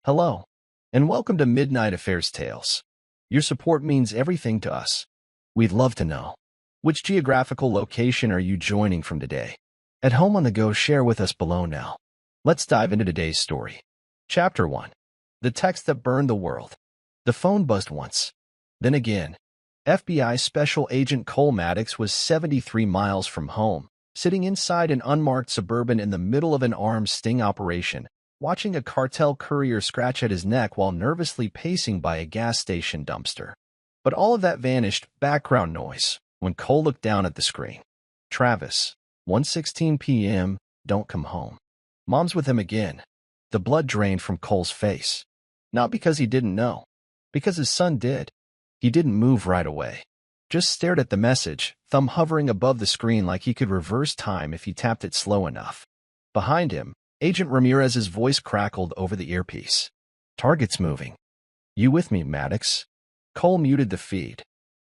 Hello, and welcome to Midnight Affairs Tales. Your support means everything to us. We'd love to know, which geographical location are you joining from today? At home on the go, share with us below now. Let's dive into today's story. Chapter 1. The Text That Burned the World. The phone buzzed once. Then again. FBI Special Agent Cole Maddox was 73 miles from home, sitting inside an unmarked Suburban in the middle of an armed sting operation, watching a cartel courier scratch at his neck while nervously pacing by a gas station dumpster. But all of that vanished, background noise, when Cole looked down at the screen. Travis, 1:16 p.m., don't come home. Mom's with him again. The blood drained from Cole's face. Not because he didn't know, because his son did. He didn't move right away. Just stared at the message, thumb hovering above the screen like he could reverse time if he tapped it slow enough. Behind him, Agent Ramirez's voice crackled over the earpiece. Target's moving. You with me, Maddox? Cole muted the feed.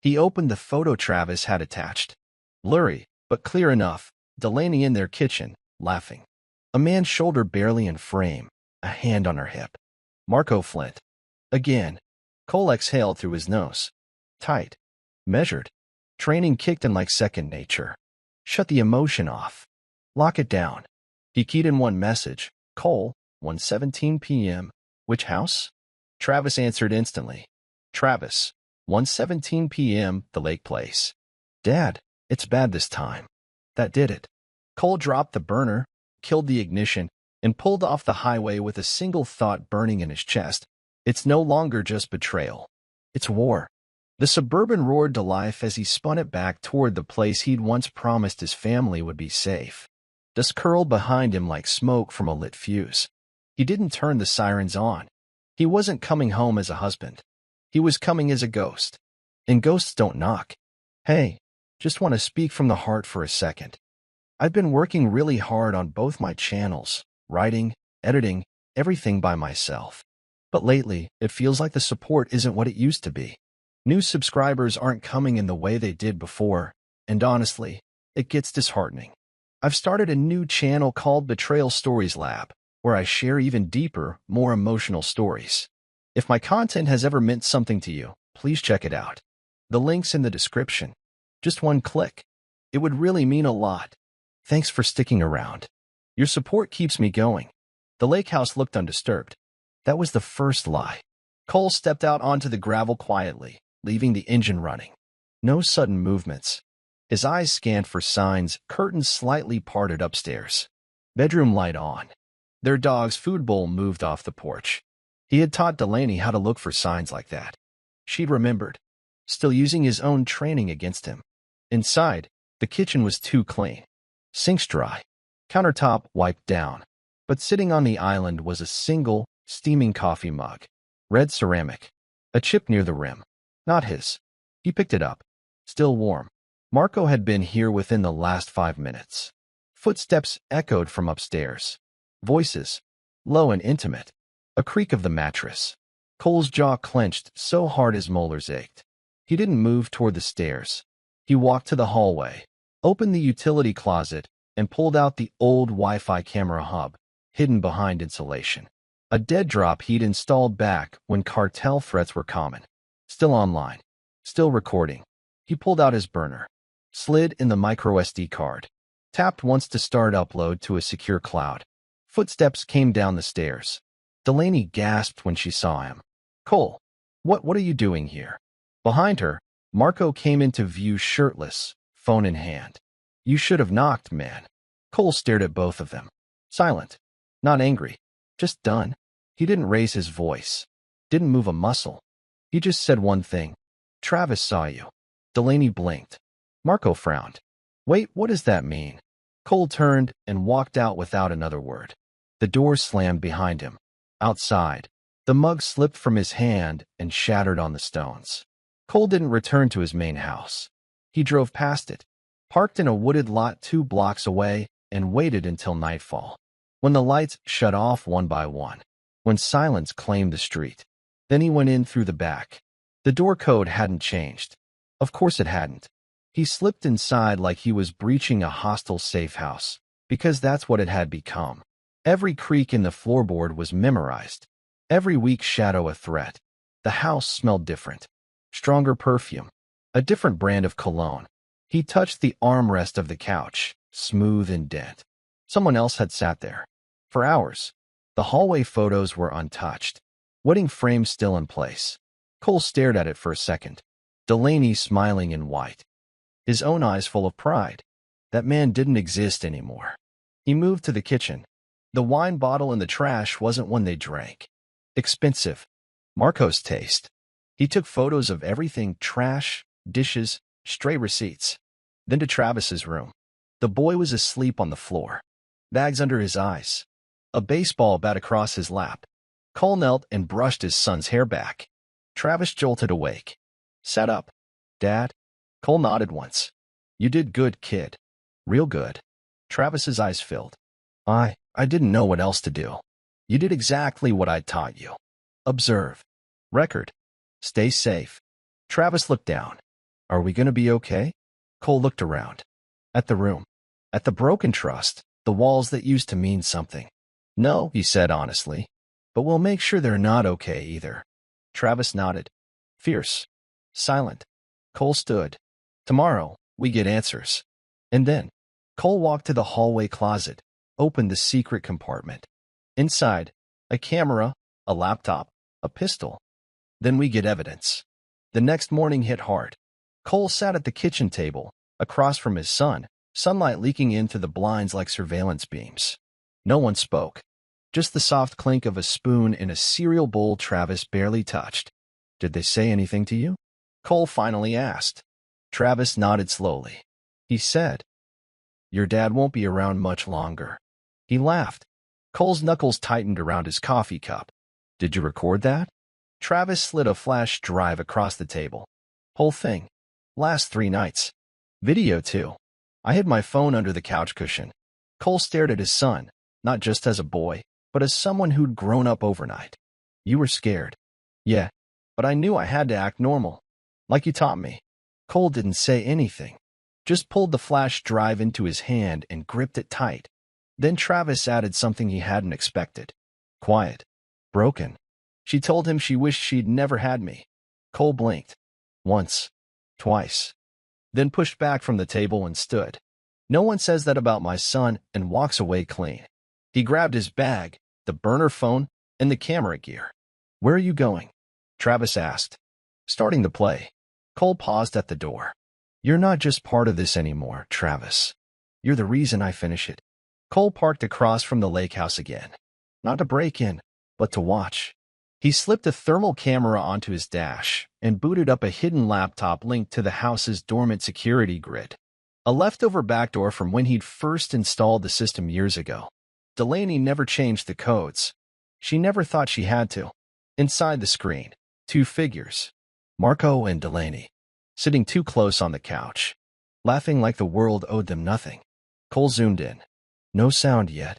He opened the photo Travis had attached. Blurry, but clear enough, Delaney in their kitchen, laughing. A man's shoulder barely in frame, a hand on her hip. Marco Flint. Again. Cole exhaled through his nose. Tight. Measured. Training kicked in like second nature. Shut the emotion off. Lock it down. He keyed in one message. Cole, 1:17 p.m. Which house? Travis answered instantly. Travis, 1:17 p.m. The Lake Place. Dad, it's bad this time. That did it. Cole dropped the burner, killed the ignition, and pulled off the highway with a single thought burning in his chest. It's no longer just betrayal. It's war. The Suburban roared to life as he spun it back toward the place he'd once promised his family would be safe. Dust curled behind him like smoke from a lit fuse. He didn't turn the sirens on. He wasn't coming home as a husband. He was coming as a ghost. And ghosts don't knock. Hey, just want to speak from the heart for a second. I've been working really hard on both my channels, writing, editing, everything by myself. But lately, it feels like the support isn't what it used to be. New subscribers aren't coming in the way they did before, and honestly, it gets disheartening. I've started a new channel called Betrayal Stories Lab, where I share even deeper, more emotional stories. If my content has ever meant something to you, please check it out. The link's in the description. Just one click. It would really mean a lot. Thanks for sticking around. Your support keeps me going. The lake house looked undisturbed. That was the first lie. Cole stepped out onto the gravel quietly, leaving the engine running. No sudden movements. His eyes scanned for signs, curtains slightly parted upstairs. Bedroom light on. Their dog's food bowl moved off the porch. He had taught Delaney how to look for signs like that. She'd remembered, still using his own training against him. Inside, the kitchen was too clean. Sinks dry. Countertop wiped down. But sitting on the island was a single, steaming coffee mug. Red ceramic. A chip near the rim. Not his. He picked it up. Still warm. Marco had been here within the last 5 minutes. Footsteps echoed from upstairs. Voices. Low and intimate. A creak of the mattress. Cole's jaw clenched so hard his molars ached. He didn't move toward the stairs. He walked to the hallway, opened the utility closet, and pulled out the old Wi-Fi camera hub, hidden behind insulation. A dead drop he'd installed back when cartel threats were common. Still online. Still recording. He pulled out his burner. Slid in the microSD card. Tapped once to start upload to a secure cloud. Footsteps came down the stairs. Delaney gasped when she saw him. Cole, what are you doing here? Behind her, Marco came into view shirtless, phone in hand. You should have knocked, man. Cole stared at both of them. Silent. Not angry. Just done. He didn't raise his voice. Didn't move a muscle. He just said one thing. Travis saw you. Delaney blinked. Marco frowned. Wait, what does that mean? Cole turned and walked out without another word. The door slammed behind him. Outside, the mug slipped from his hand and shattered on the stones. Cole didn't return to his main house. He drove past it, parked in a wooded lot 2 blocks away, and waited until nightfall. When the lights shut off one by one. When silence claimed the street. Then he went in through the back. The door code hadn't changed. Of course it hadn't. He slipped inside like he was breaching a hostile safe house, because that's what it had become. Every creak in the floorboard was memorized. Every week shadow a threat. The house smelled different. Stronger perfume. A different brand of cologne. He touched the armrest of the couch, smooth and dent. Someone else had sat there. For hours. The hallway photos were untouched. Wedding frame still in place. Cole stared at it for a second. Delaney smiling in white. His own eyes full of pride. That man didn't exist anymore. He moved to the kitchen. The wine bottle in the trash wasn't one they drank. Expensive. Marco's taste. He took photos of everything: trash, dishes, stray receipts. Then to Travis's room. The boy was asleep on the floor. Bags under his eyes. A baseball bat across his lap. Cole knelt and brushed his son's hair back. Travis jolted awake. Sat up. Dad? Cole nodded once. You did good, kid. Real good. Travis's eyes filled. I didn't know what else to do. You did exactly what I taught you. Observe. Record. Stay safe. Travis looked down. Are we going to be okay? Cole looked around. At the room. At the broken trust. The walls that used to mean something. No, he said honestly. But we'll make sure they're not okay either. Travis nodded. Fierce. Silent. Cole stood. Tomorrow, we get answers. And then, Cole walked to the hallway closet, opened the secret compartment. Inside, a camera, a laptop, a pistol. Then we get evidence. The next morning hit hard. Cole sat at the kitchen table, across from his son, sunlight leaking in through the blinds like surveillance beams. No one spoke. Just the soft clink of a spoon in a cereal bowl Travis barely touched. Did they say anything to you? Cole finally asked. Travis nodded slowly. He said, Your dad won't be around much longer. He laughed. Cole's knuckles tightened around his coffee cup. Did you record that? Travis slid a flash drive across the table. Whole thing. Last 3 nights. Video too. I hid my phone under the couch cushion. Cole stared at his son, not just as a boy, but as someone who'd grown up overnight. You were scared. Yeah, but I knew I had to act normal. Like you taught me. Cole didn't say anything. Just pulled the flash drive into his hand and gripped it tight. Then Travis added something he hadn't expected. Quiet. Broken. She told him she wished she'd never had me. Cole blinked. Once. Twice. Then pushed back from the table and stood. No one says that about my son, and walks away clean. He grabbed his bag, the burner phone, and the camera gear. Where are you going? Travis asked. Starting the play. Cole paused at the door. You're not just part of this anymore, Travis. You're the reason I finish it. Cole parked across from the lake house again. Not to break in, but to watch. He slipped a thermal camera onto his dash and booted up a hidden laptop linked to the house's dormant security grid. A leftover backdoor from when he'd first installed the system years ago. Delaney never changed the codes. She never thought she had to. Inside the screen, 2 figures. Marco and Delaney. Sitting too close on the couch. Laughing like the world owed them nothing. Cole zoomed in. No sound yet.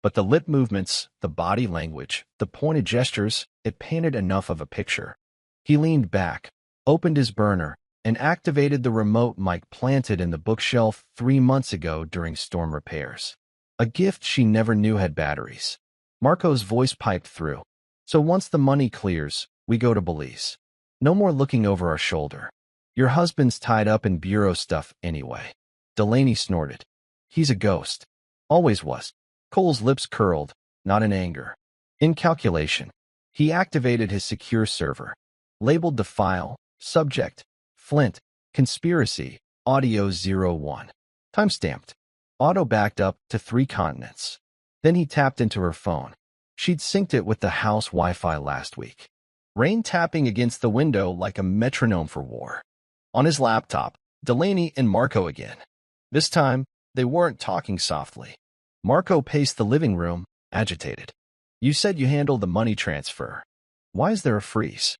But the lip movements, the body language, the pointed gestures, it painted enough of a picture. He leaned back, opened his burner, and activated the remote mic planted in the bookshelf 3 months ago during storm repairs. A gift she never knew had batteries. Marco's voice piped through. So once the money clears, we go to Belize. No more looking over our shoulder. Your husband's tied up in bureau stuff anyway. Delaney snorted. He's a ghost. Always was. Cole's lips curled, not in anger. In calculation. He activated his secure server. Labeled the file, subject, Flint, conspiracy, audio 01. Timestamped. Auto backed up to 3 continents. Then he tapped into her phone. She'd synced it with the house Wi-Fi last week. Rain tapping against the window like a metronome for war. On his laptop, Delaney and Marco again. This time, they weren't talking softly. Marco paced the living room, agitated. You said you handled the money transfer. Why is there a freeze?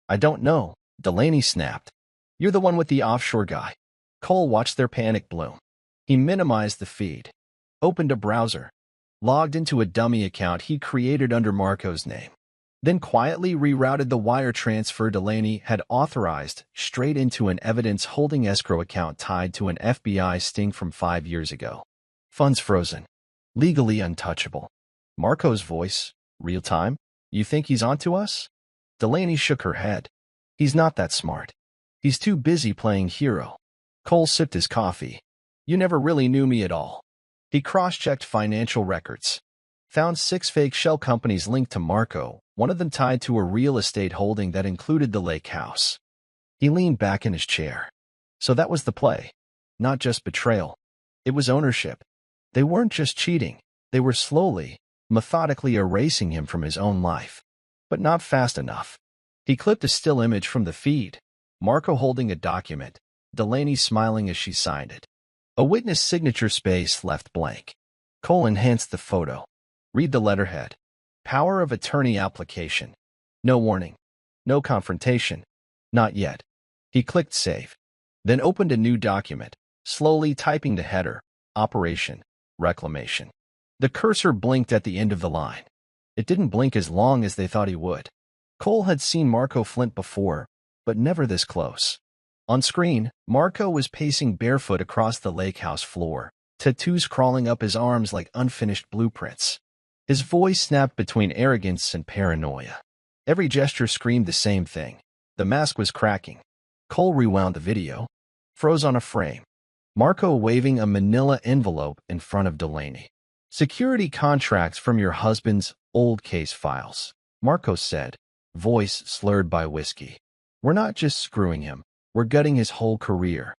I don't know, Delaney snapped. You're the one with the offshore guy. Cole watched their panic bloom. He minimized the feed. Opened a browser. Logged into a dummy account he created under Marco's name. Then quietly rerouted the wire transfer Delaney had authorized straight into an evidence-holding escrow account tied to an FBI sting from 5 years ago. Funds frozen. Legally untouchable. Marco's voice, real time. You think he's onto us? Delaney shook her head. He's not that smart. He's too busy playing hero. Cole sipped his coffee. You never really knew me at all. He cross-checked financial records. Found 6 fake shell companies linked to Marco, one of them tied to a real estate holding that included the lake house. He leaned back in his chair. So that was the play. Not just betrayal. It was ownership. They weren't just cheating. They were slowly, methodically erasing him from his own life. But not fast enough. He clipped a still image from the feed. Marco holding a document, Delaney smiling as she signed it. A witness signature space left blank. Cole enhanced the photo. Read the letterhead. Power of attorney application. No warning. No confrontation. Not yet. He clicked save. Then opened a new document, slowly typing the header. Operation. Reclamation. The cursor blinked at the end of the line. It didn't blink as long as they thought he would. Cole had seen Marco Flint before, but never this close. On screen, Marco was pacing barefoot across the lake house floor, tattoos crawling up his arms like unfinished blueprints. His voice snapped between arrogance and paranoia. Every gesture screamed the same thing. The mask was cracking. Cole rewound the video. Froze on a frame. Marco waving a manila envelope in front of Delaney. Security contracts from your husband's old case files, Marco said, voice slurred by whiskey. We're not just screwing him. We're gutting his whole career.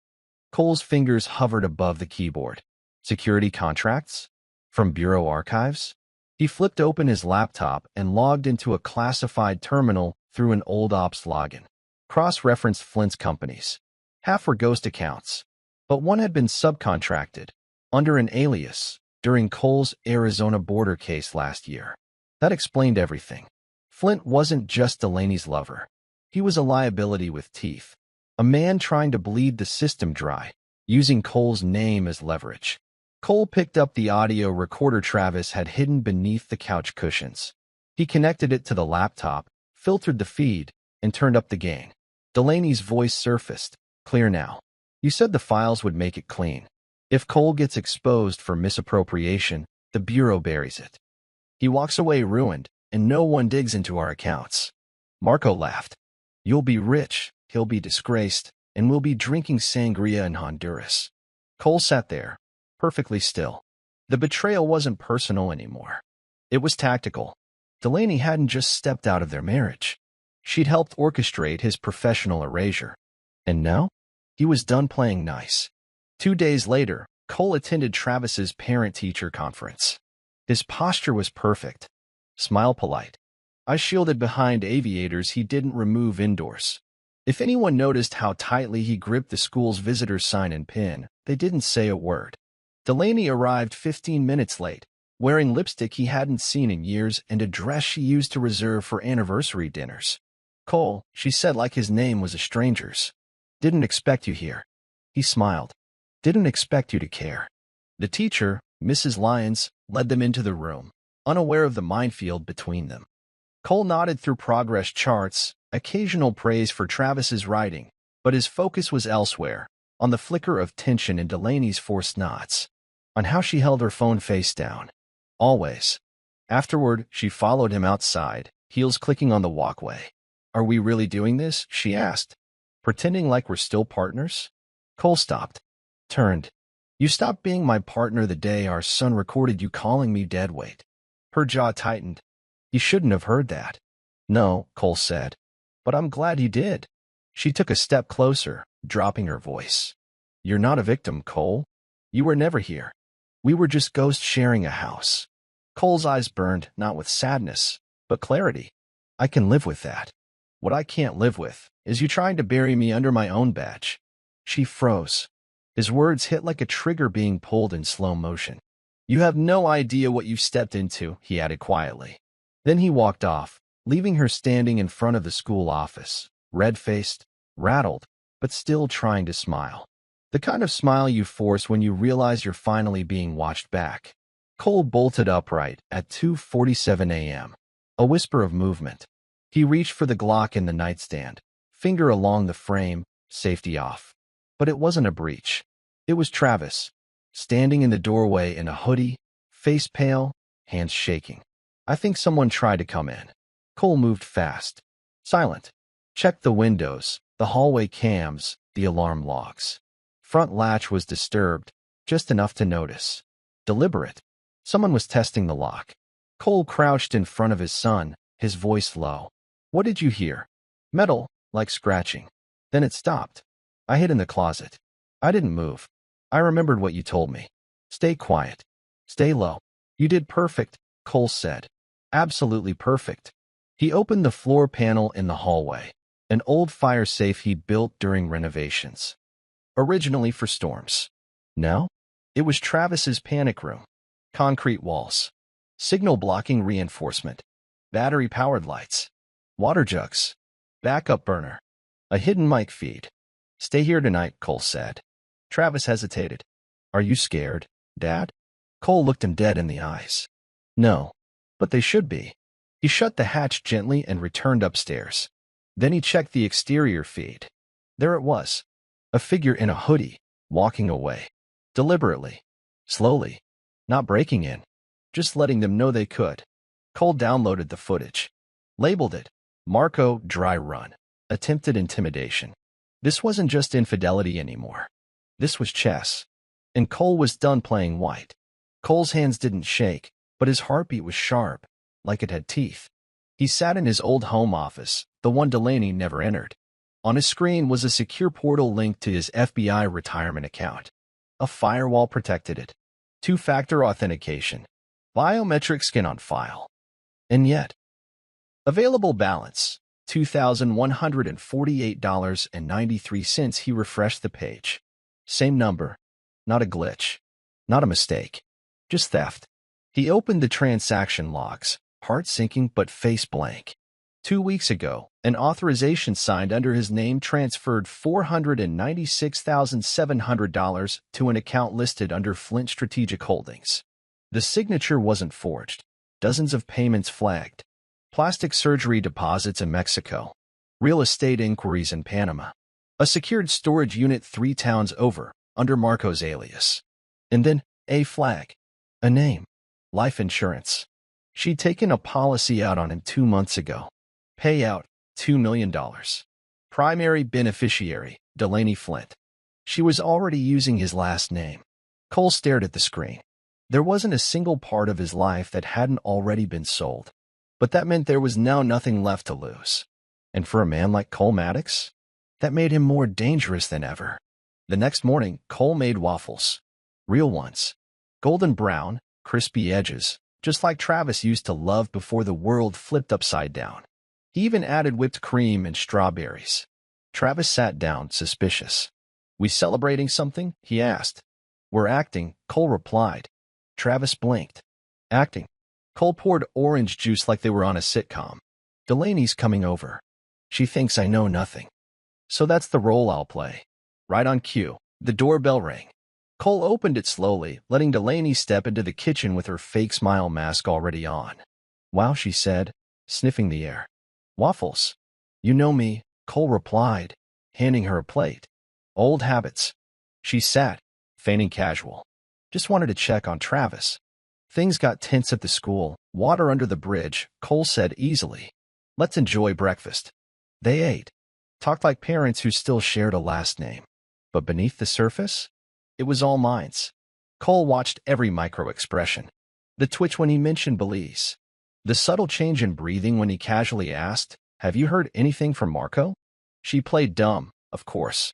Cole's fingers hovered above the keyboard. Security contracts? From Bureau Archives? He flipped open his laptop and logged into a classified terminal through an old ops login. Cross-referenced Flint's companies. Half were ghost accounts, but one had been subcontracted, under an alias, during Cole's Arizona border case last year. That explained everything. Flint wasn't just Delaney's lover. He was a liability with teeth. A man trying to bleed the system dry, using Cole's name as leverage. Cole picked up the audio recorder Travis had hidden beneath the couch cushions. He connected it to the laptop, filtered the feed, and turned up the gain. Delaney's voice surfaced, clear now. You said the files would make it clean. If Cole gets exposed for misappropriation, the Bureau buries it. He walks away ruined, and no one digs into our accounts. Marco laughed. You'll be rich, he'll be disgraced, and we'll be drinking sangria in Honduras. Cole sat there, perfectly still. The betrayal wasn't personal anymore. It was tactical. Delaney hadn't just stepped out of their marriage. She'd helped orchestrate his professional erasure. And now? He was done playing nice. 2 days later, Cole attended Travis's parent-teacher conference. His posture was perfect. Smile polite. I shielded behind aviators he didn't remove indoors. If anyone noticed how tightly he gripped the school's visitor sign and pin, they didn't say a word. Delaney arrived 15 minutes late, wearing lipstick he hadn't seen in years and a dress she used to reserve for anniversary dinners. Cole, she said like his name was a stranger's. Didn't expect you here. He smiled. Didn't expect you to care. The teacher, Mrs. Lyons, led them into the room, unaware of the minefield between them. Cole nodded through progress charts, occasional praise for Travis's writing, but his focus was elsewhere, on the flicker of tension in Delaney's forced nods, on how she held her phone face down. Always. Afterward, she followed him outside, heels clicking on the walkway. Are we really doing this? She asked. Pretending like we're still partners? Cole stopped. Turned. You stopped being my partner the day our son recorded you calling me deadweight. Her jaw tightened. You shouldn't have heard that. No, Cole said. But I'm glad you did. She took a step closer, dropping her voice. You're not a victim, Cole. You were never here. We were just ghosts sharing a house. Cole's eyes burned, not with sadness, but clarity. I can live with that. What I can't live with is you trying to bury me under my own badge. She froze. His words hit like a trigger being pulled in slow motion. You have no idea what you've stepped into, he added quietly. Then he walked off, leaving her standing in front of the school office, red-faced, rattled, but still trying to smile. The kind of smile you force when you realize you're finally being watched back. Cole bolted upright at 2:47 a.m. A whisper of movement. He reached for the Glock in the nightstand, finger along the frame, safety off. But it wasn't a breach. It was Travis, standing in the doorway in a hoodie, face pale, hands shaking. I think someone tried to come in. Cole moved fast. Silent. Checked the windows, the hallway cams, the alarm logs. Front latch was disturbed, just enough to notice. Deliberate. Someone was testing the lock. Cole crouched in front of his son, his voice low. What did you hear? Metal, like scratching. Then it stopped. I hid in the closet. I didn't move. I remembered what you told me. Stay quiet. Stay low. You did perfect, Cole said. Absolutely perfect. He opened the floor panel in the hallway, an old fire safe he'd built during renovations. Originally for storms. No? It was Travis's panic room. Concrete walls. Signal-blocking reinforcement. Battery-powered lights. Water jugs. Backup burner. A hidden mic feed. Stay here tonight, Cole said. Travis hesitated. Are you scared, Dad? Cole looked him dead in the eyes. No, but they should be. He shut the hatch gently and returned upstairs. Then he checked the exterior feed. There it was. A figure in a hoodie, walking away. Deliberately. Slowly. Not breaking in. Just letting them know they could. Cole downloaded the footage. Labeled it. Marco Dry Run. Attempted intimidation. This wasn't just infidelity anymore. This was chess. And Cole was done playing white. Cole's hands didn't shake, but his heartbeat was sharp, like it had teeth. He sat in his old home office, the one Delaney never entered. On his screen was a secure portal linked to his FBI retirement account. A firewall protected it. Two-factor authentication. Biometric scan on file. And yet, available balance, $2,148.93. He refreshed the page. Same number. Not a glitch. Not a mistake. Just theft. He opened the transaction logs, heart sinking but face blank. 2 weeks ago, an authorization signed under his name transferred $496,700 to an account listed under Flint Strategic Holdings. The signature wasn't forged. Dozens of payments flagged. Plastic surgery deposits in Mexico. Real estate inquiries in Panama. A secured storage unit 3 towns over, under Marco's alias. And then, a flag. A name. Life insurance. She'd taken a policy out on him 2 months ago. Payout, $2 million. Primary beneficiary, Delaney Flint. She was already using his last name. Cole stared at the screen. There wasn't a single part of his life that hadn't already been sold. But that meant there was now nothing left to lose. And for a man like Cole Maddox, that made him more dangerous than ever. The next morning, Cole made waffles. Real ones. Golden brown, crispy edges, just like Travis used to love before the world flipped upside down. He even added whipped cream and strawberries. Travis sat down, suspicious. We celebrating something? He asked. We're acting, Cole replied. Travis blinked. Acting. Cole poured orange juice like they were on a sitcom. Delaney's coming over. She thinks I know nothing. So that's the role I'll play. Right on cue, the doorbell rang. Cole opened it slowly, letting Delaney step into the kitchen with her fake smile mask already on. Wow, she said, sniffing the air. Waffles. You know me, Cole replied, handing her a plate. Old habits. She sat, feigning casual. Just wanted to check on Travis. Things got tense at the school. Water under the bridge, Cole said easily. Let's enjoy breakfast. They ate. Talked like parents who still shared a last name. But beneath the surface, it was all minds. Cole watched every micro-expression. The twitch when he mentioned Belize. The subtle change in breathing when he casually asked, Have you heard anything from Marco? She played dumb, of course.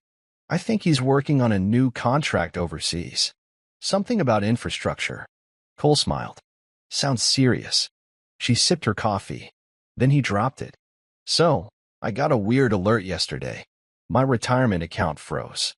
I think he's working on a new contract overseas. Something about infrastructure. Cole smiled. Sounds serious. She sipped her coffee. Then he dropped it. So, I got a weird alert yesterday. My retirement account froze.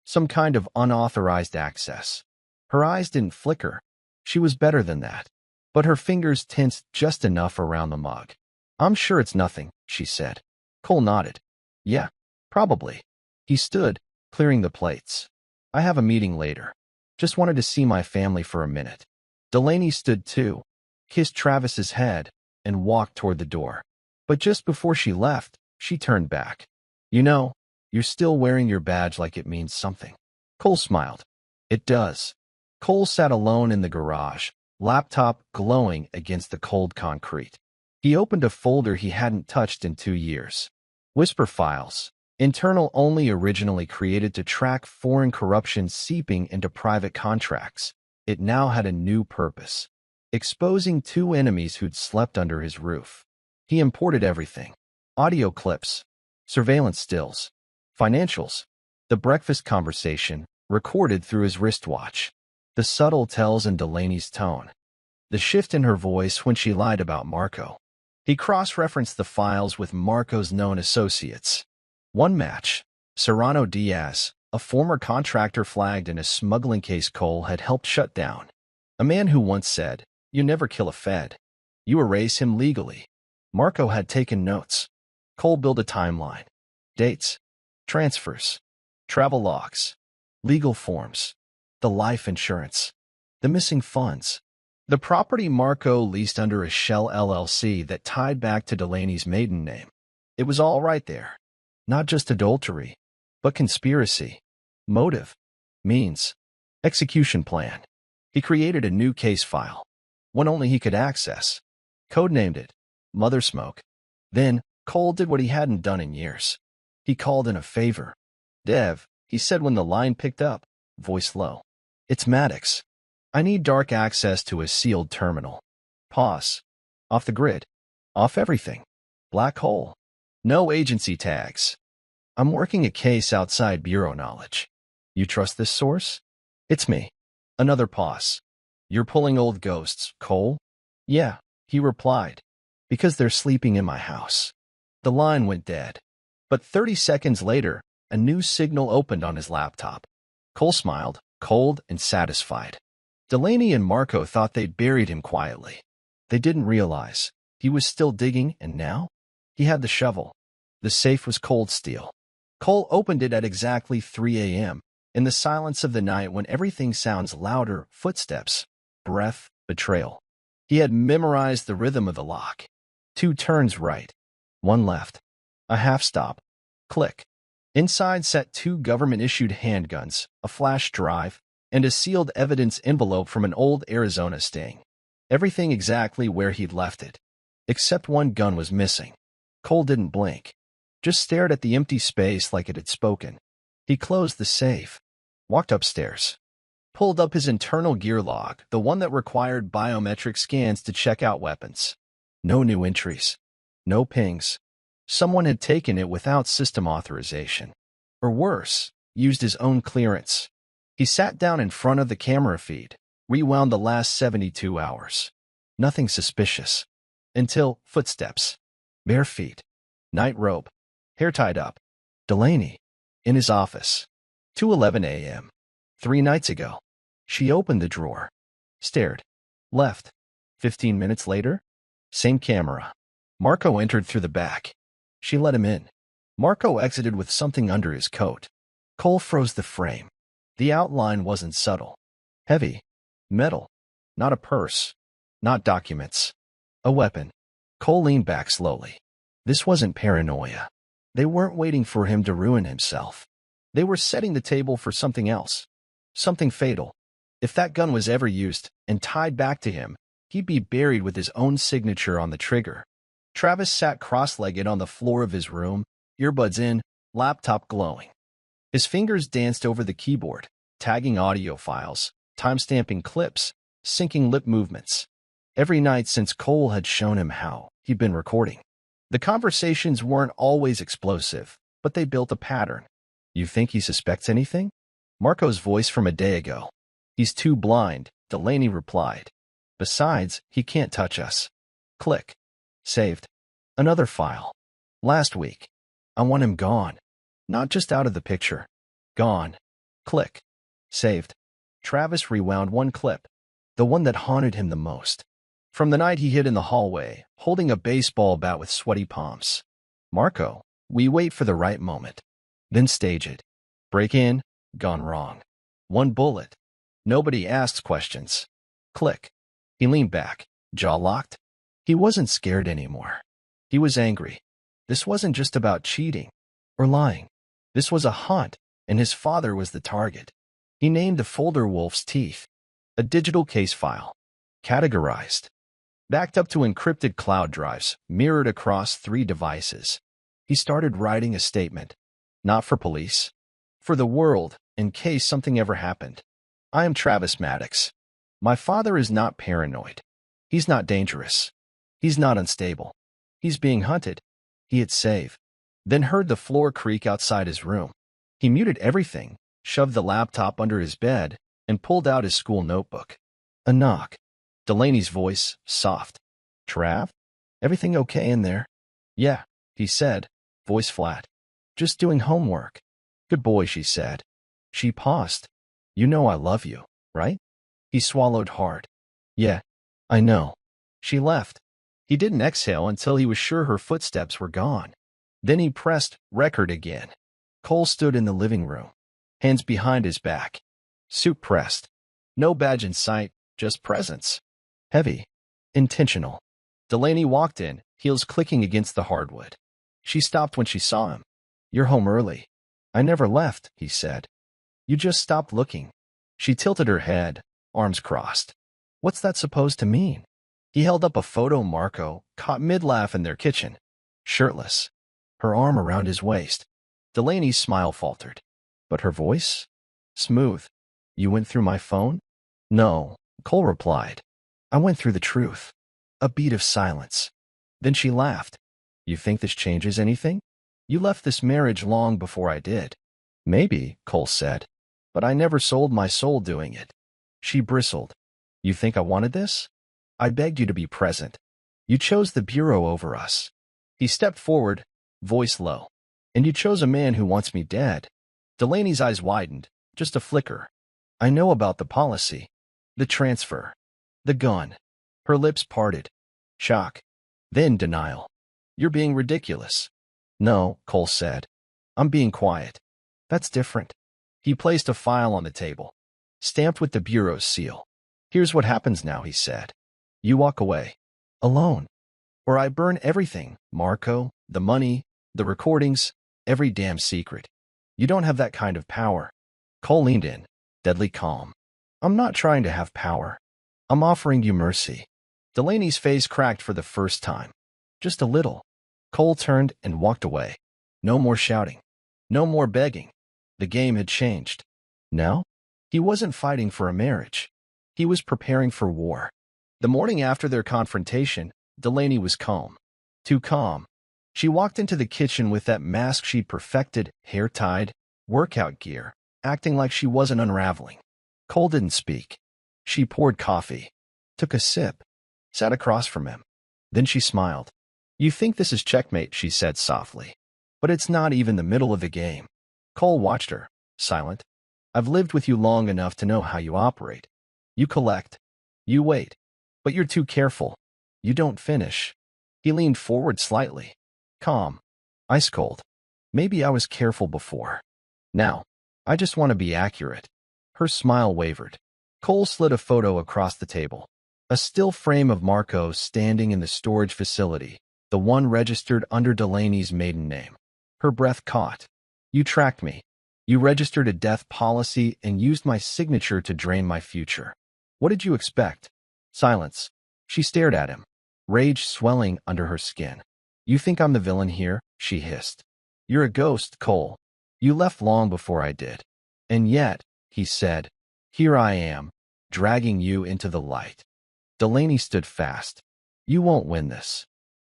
Some kind of unauthorized access. Her eyes didn't flicker. She was better than that. But her fingers tensed just enough around the mug. I'm sure it's nothing, she said. Cole nodded. Yeah, probably. He stood, clearing the plates. I have a meeting later. Just wanted to see my family for a minute. Delaney stood too, kissed Travis's head, and walked toward the door. But just before she left, she turned back. You know, you're still wearing your badge like it means something. Cole smiled. It does. Cole sat alone in the garage, laptop glowing against the cold concrete. He opened a folder he hadn't touched in 2 years. Whisper files, internal only, originally created to track foreign corruption seeping into private contracts. It now had a new purpose: exposing two enemies who'd slept under his roof. He imported everything: audio clips, surveillance stills, financials, the breakfast conversation, recorded through his wristwatch, the subtle tells in Delaney's tone, the shift in her voice when she lied about Marco. He cross-referenced the files with Marco's known associates. One match: Serrano Diaz, a former contractor flagged in a smuggling case Cole had helped shut down. A man who once said, "You never kill a Fed. You erase him legally." Marco had taken notes. Cole built a timeline: dates, transfers, travel logs, legal forms, the life insurance, the missing funds, the property Marco leased under a shell LLC that tied back to Delaney's maiden name. It was all right there. Not just adultery, but conspiracy, motive, means, execution plan. He created a new case file, one only he could access, codenamed it Mother Smoke. Then, Cole did what he hadn't done in years. He called in a favor. "Dev," he said when the line picked up, voice low. "It's Maddox. I need dark access to a sealed terminal. Pause. Off the grid. Off everything. Black hole. No agency tags. I'm working a case outside bureau knowledge. You trust this source?" "It's me." Another pause. "You're pulling old ghosts, Cole?" "Yeah," he replied. "Because they're sleeping in my house." The line went dead. But 30 seconds later, a new signal opened on his laptop. Cole smiled, cold and satisfied. Delaney and Marco thought they'd buried him quietly. They didn't realize he was still digging, and now he had the shovel. The safe was cold steel. Cole opened it at exactly 3 a.m., in the silence of the night when everything sounds louder: footsteps, breath, betrayal. He had memorized the rhythm of the lock. 2 turns right, 1 left, a half stop, click. Inside sat 2 government-issued handguns, a flash drive, and a sealed evidence envelope from an old Arizona sting. Everything exactly where he'd left it. Except one gun was missing. Cole didn't blink, just stared at the empty space like it had spoken. He closed the safe, walked upstairs, pulled up his internal gear log, the one that required biometric scans to check out weapons. No new entries. No pings. Someone had taken it without system authorization. Or worse, used his own clearance. He sat down in front of the camera feed, rewound the last 72 hours. Nothing suspicious. Until footsteps. Bare feet. Night robe. Hair tied up. Delaney. In his office. 2:11 a.m. 3 nights ago. She opened the drawer. Stared. Left. 15 minutes later. Same camera. Marco entered through the back. She let him in. Marco exited with something under his coat. Cole froze the frame. The outline wasn't subtle. Heavy. Metal. Not a purse. Not documents. A weapon. Cole leaned back slowly. This wasn't paranoia. They weren't waiting for him to ruin himself. They were setting the table for something else. Something fatal. If that gun was ever used and tied back to him, he'd be buried with his own signature on the trigger. Travis sat cross-legged on the floor of his room, earbuds in, laptop glowing. His fingers danced over the keyboard, tagging audio files, timestamping clips, syncing lip movements. Every night since Cole had shown him how, he'd been recording. The conversations weren't always explosive, but they built a pattern. "You think he suspects anything?" Marco's voice from a day ago. "He's too blind," Delaney replied. "Besides, he can't touch us." Click. Saved. Another file. Last week. "I want him gone. Not just out of the picture. Gone." Click. Saved. Travis rewound one clip, the one that haunted him the most. From the night he hid in the hallway, holding a baseball bat with sweaty palms. "Marco, we wait for the right moment. Then stage it. Break in, gone wrong. 1 bullet. Nobody asks questions." Click. He leaned back, jaw locked. He wasn't scared anymore. He was angry. This wasn't just about cheating or lying. This was a hunt, and his father was the target. He named the folder Wolf's Teeth. A digital case file. Categorized. backed up to encrypted cloud drives, mirrored across 3 devices. He started writing a statement. Not for police. For the world, in case something ever happened. I am Travis Maddox. My father is not paranoid. He's not dangerous. He's not unstable. He's being hunted. He hit save. Then heard the floor creak outside his room. He muted everything, shoved the laptop under his bed, and pulled out his school notebook. A knock. Delaney's voice, soft. Trav? Everything okay in there? Yeah, he said, voice flat. Just doing homework. Good boy, she said. She paused. You know I love you, right? He swallowed hard. Yeah, I know. She left. He didn't exhale until he was sure her footsteps were gone. Then he pressed record again. Cole stood in the living room, hands behind his back. Suit pressed. No badge in sight, just presence. Heavy. Intentional. Delaney walked in, heels clicking against the hardwood. She stopped when she saw him. You're home early. I never left, he said. You just stopped looking. She tilted her head, arms crossed. What's that supposed to mean? He held up a photo Marco caught mid-laugh in their kitchen. Shirtless. Her arm around his waist. Delaney's smile faltered. But her voice? Smooth. You went through my phone? No, Cole replied. I went through the truth. A beat of silence. Then she laughed. You think this changes anything? You left this marriage long before I did. Maybe, Cole said. But I never sold my soul doing it. She bristled. You think I wanted this? I begged you to be present. You chose the bureau over us. He stepped forward, voice low. And you chose a man who wants me dead. Delaney's eyes widened, just a flicker. I know about the policy. The transfer. The gun. Her lips parted. Shock. Then denial. You're being ridiculous. No, Cole said. I'm being quiet. That's different. He placed a file on the table, stamped with the bureau's seal. Here's what happens now, he said. You walk away. Alone. Or I burn everything, Marco, the money, the recordings, every damn secret. You don't have that kind of power. Cole leaned in, deadly calm. I'm not trying to have power. I'm offering you mercy. Delaney's face cracked for the first time. Just a little. Cole turned and walked away. No more shouting. No more begging. The game had changed. Now, he wasn't fighting for a marriage. He was preparing for war. The morning after their confrontation, Delaney was calm. Too calm. She walked into the kitchen with that mask she'd perfected, hair tied, workout gear, acting like she wasn't unraveling. Cole didn't speak. She poured coffee, took a sip, sat across from him. Then she smiled. You think this is checkmate, she said softly. But it's not even the middle of the game. Cole watched her, silent. I've lived with you long enough to know how you operate. You collect. You wait. But you're too careful. You don't finish. He leaned forward slightly. Calm. Ice cold. Maybe I was careful before. Now, I just want to be accurate. Her smile wavered. Cole slid a photo across the table. A still frame of Marco standing in the storage facility, the one registered under Delaney's maiden name. Her breath caught. You tracked me. You registered a death policy and used my signature to drain my future. What did you expect? Silence. She stared at him, rage swelling under her skin. You think I'm the villain here? She hissed. You're a ghost, Cole. You left long before I did. And yet, he said, here I am, dragging you into the light. Delaney stood fast. You won't win this.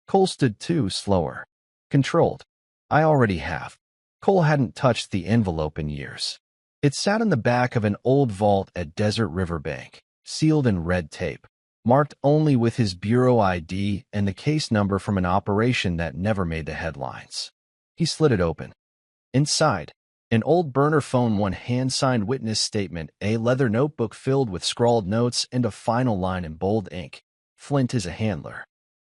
Cole stood too, slower. Controlled. I already have. Cole hadn't touched the envelope in years. It sat in the back of an old vault at Desert Riverbank, sealed in red tape, marked only with his bureau ID and the case number from an operation that never made the headlines. He slid it open. Inside, an old burner phone, one hand-signed witness statement, a leather notebook filled with scrawled notes, and a final line in bold ink. Flint is a handler,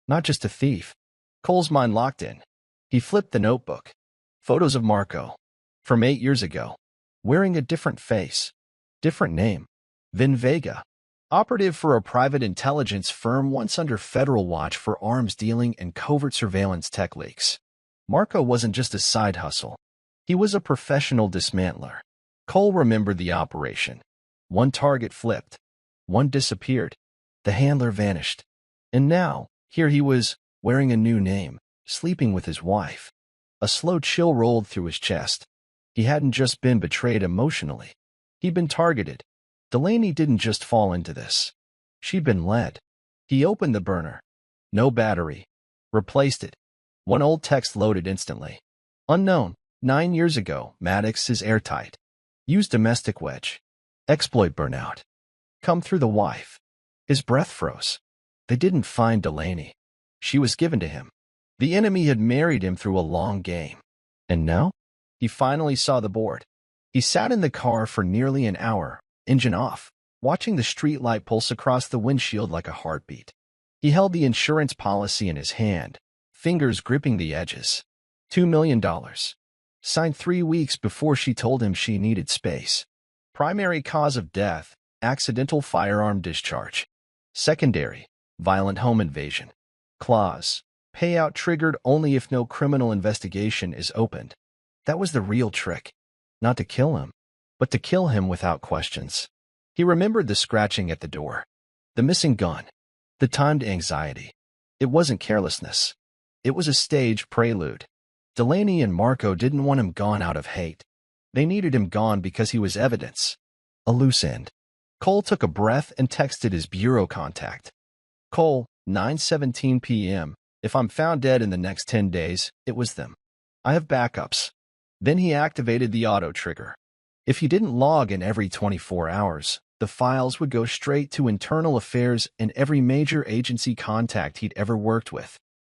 not just a thief. Cole's mind locked in. He flipped the notebook. Photos of Marco, from 8 years ago, wearing a different face, different name. Vin Vega, operative for a private intelligence firm once under federal watch for arms dealing and covert surveillance tech leaks. Marco wasn't just a side hustle. He was a professional dismantler. Cole remembered the operation. One target flipped. One disappeared. The handler vanished. And now, here he was, wearing a new name, sleeping with his wife. A slow chill rolled through his chest. He hadn't just been betrayed emotionally. He'd been targeted. Delaney didn't just fall into this. She'd been led. He opened the burner. No battery. Replaced it. One old text loaded instantly. Unknown. 9 years ago. Maddox is airtight. Use domestic wedge. Exploit burnout. Come through the wife. His breath froze. They didn't find Delaney. She was given to him. The enemy had married him through a long game. And now? He finally saw the board. He sat in the car for nearly an hour, engine off, watching the streetlight pulse across the windshield like a heartbeat. He held the insurance policy in his hand, fingers gripping the edges. $2 million. Signed 3 weeks before she told him she needed space. Primary cause of death, accidental firearm discharge. Secondary, violent home invasion. Clause, payout triggered only if no criminal investigation is opened. That was the real trick. Not to kill him, but to kill him without questions. He remembered the scratching at the door, the missing gun, the timed anxiety. It wasn't carelessness. It was a staged prelude. Delaney and Marco didn't want him gone out of hate. They needed him gone because he was evidence. A loose end. Cole took a breath and texted his bureau contact. Cole, 9:17 p.m. If I'm found dead in the next 10 days, it was them. I have backups. Then he activated the auto trigger. If he didn't log in every 24 hours, the files would go straight to internal affairs and every major agency contact he'd ever worked with.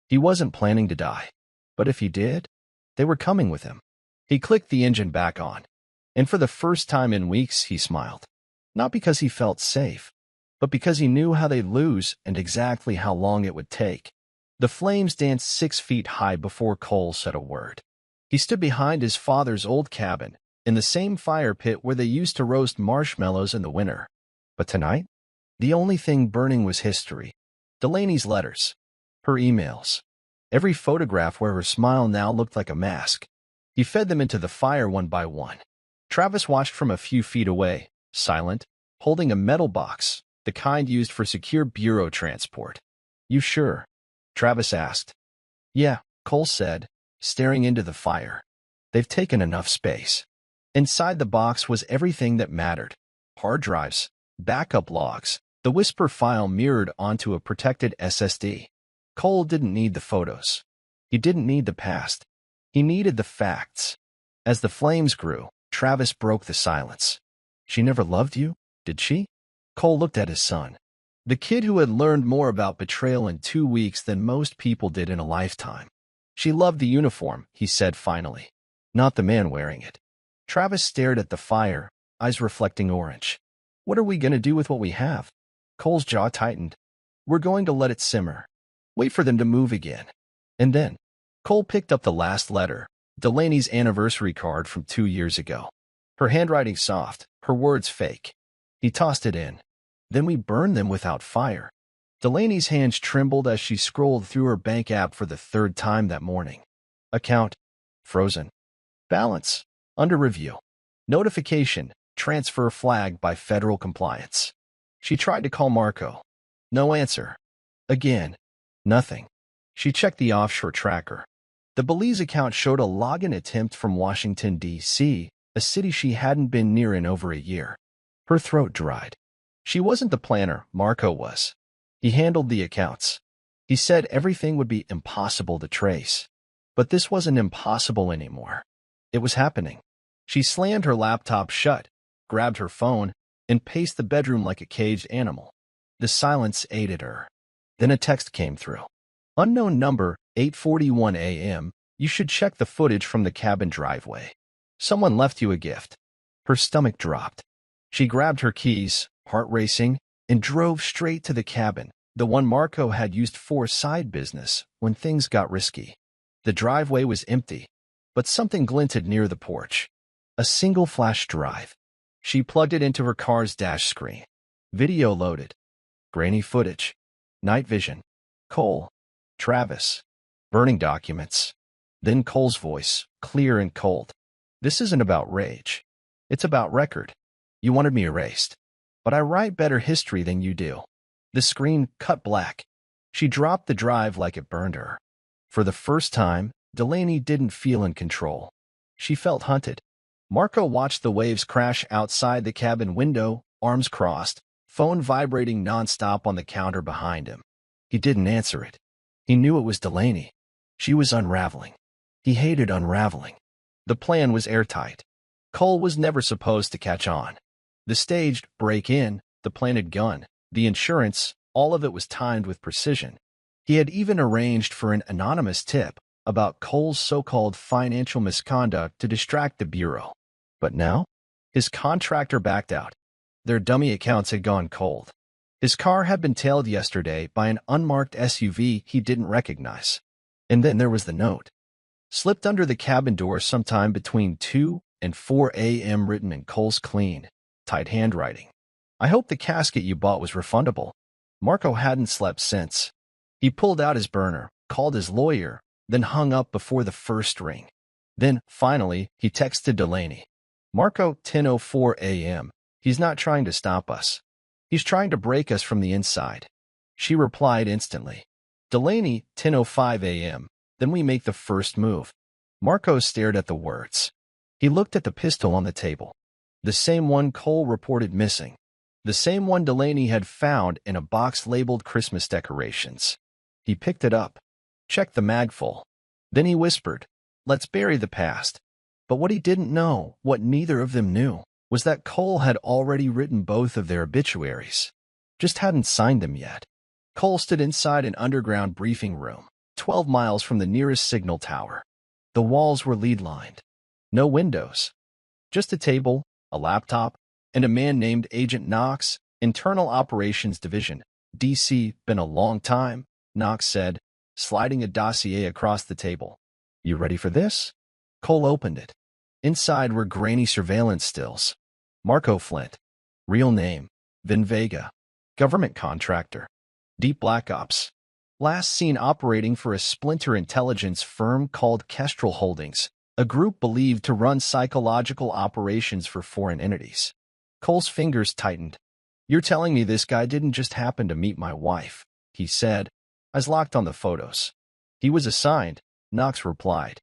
He wasn't planning to die. But if he did, they were coming with him. He clicked the engine back on. And for the first time in weeks, he smiled. Not because he felt safe, but because he knew how they'd lose and exactly how long it would take. The flames danced 6 feet high before Cole said a word. He stood behind his father's old cabin, in the same fire pit where they used to roast marshmallows in the winter. But tonight, the only thing burning was history. Delaney's letters, her emails, every photograph where her smile now looked like a mask. He fed them into the fire one by one. Travis watched from a few feet away, silent, holding a metal box, the kind used for secure bureau transport. You sure? Travis asked. Yeah, Cole said, staring into the fire. They've taken enough space. Inside the box was everything that mattered. Hard drives, backup logs, the Whisper file mirrored onto a protected SSD. Cole didn't need the photos. He didn't need the past. He needed the facts. As the flames grew, Travis broke the silence. She never loved you, did she? Cole looked at his son. The kid who had learned more about betrayal in 2 weeks than most people did in a lifetime. She loved the uniform, he said finally, not the man wearing it. Travis stared at the fire, eyes reflecting orange. What are we going to do with what we have? Cole's jaw tightened. We're going to let it simmer. Wait for them to move again. And then, Cole picked up the last letter, Delaney's anniversary card from 2 years ago. Her handwriting soft, her words fake. He tossed it in. Then we burned them without fire. Delaney's hands trembled as she scrolled through her bank app for the 3rd time that morning. Account, frozen. Balance, under review. Notification, transfer flagged by federal compliance. She tried to call Marco. No answer. Again, nothing. She checked the offshore tracker. The Belize account showed a login attempt from Washington, D.C., a city she hadn't been near in over a year. Her throat dried. She wasn't the planner, Marco was. He handled the accounts. He said everything would be impossible to trace. But this wasn't impossible anymore. It was happening. She slammed her laptop shut, grabbed her phone, and paced the bedroom like a caged animal. The silence aided her. Then a text came through. Unknown number, 8:41 a.m. You should check the footage from the cabin driveway. Someone left you a gift. Her stomach dropped. She grabbed her keys, heart racing, and drove straight to the cabin, the one Marco had used for side business when things got risky. The driveway was empty, but something glinted near the porch. A single flash drive. She plugged it into her car's dash screen. Video loaded. Grainy footage. Night vision. Cole. Travis. Burning documents. Then Cole's voice, clear and cold. This isn't about rage. It's about record. You wanted me erased. But I write better history than you do. The screen cut black. She dropped the drive like it burned her. For the first time, Delaney didn't feel in control. She felt hunted. Marco watched the waves crash outside the cabin window, arms crossed, phone vibrating nonstop on the counter behind him. He didn't answer it. He knew it was Delaney. She was unraveling. He hated unraveling. The plan was airtight. Cole was never supposed to catch on. The staged break-in, the planted gun, the insurance, all of it was timed with precision. He had even arranged for an anonymous tip about Cole's so-called financial misconduct to distract the Bureau. But now, his contractor backed out. Their dummy accounts had gone cold. His car had been tailed yesterday by an unmarked SUV he didn't recognize. And then there was the note. Slipped under the cabin door sometime between 2 and 4 a.m. written in Cole's clean, tight handwriting. I hope the casket you bought was refundable. Marco hadn't slept since. He pulled out his burner, called his lawyer, then hung up before the first ring. Then, finally, he texted Delaney. Marco, 10:04 a.m. He's not trying to stop us. He's trying to break us from the inside. She replied instantly. Delaney, 10:05 a.m. Then we make the first move. Marco stared at the words. He looked at the pistol on the table. The same one Cole reported missing. The same one Delaney had found in a box labeled Christmas decorations. He picked it up, checked the mag full. Then he whispered, let's bury the past. But what he didn't know, what neither of them knew, was that Cole had already written both of their obituaries. Just hadn't signed them yet. Cole stood inside an underground briefing room, 12 miles from the nearest signal tower. The walls were lead-lined. No windows. Just a table, a laptop, and a man named Agent Knox, Internal Operations Division. DC, been a long time, Knox said, sliding a dossier across the table. You ready for this? Cole opened it. Inside were grainy surveillance stills. Marco Flint. Real name, Vin Vega. Government contractor. Deep Black Ops. Last seen operating for a splinter intelligence firm called Kestrel Holdings, a group believed to run psychological operations for foreign entities. Cole's fingers tightened. You're telling me this guy didn't just happen to meet my wife, he said. Eyes locked on the photos. He was assigned, Knox replied.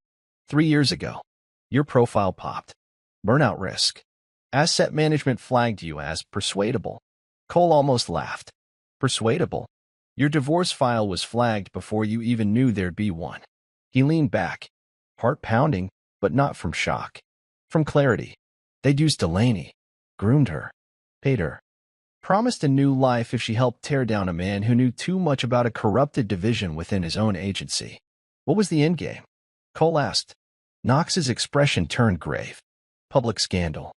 3 years ago. Your profile popped. Burnout risk. Asset management flagged you as persuadable. Cole almost laughed. Persuadable? Your divorce file was flagged before you even knew there'd be one. He leaned back, heart pounding, but not from shock. From clarity. They'd used Delaney. Groomed her. Paid her. Promised a new life if she helped tear down a man who knew too much about a corrupted division within his own agency. What was the endgame? Cole asked. Knox's expression turned grave. Public scandal.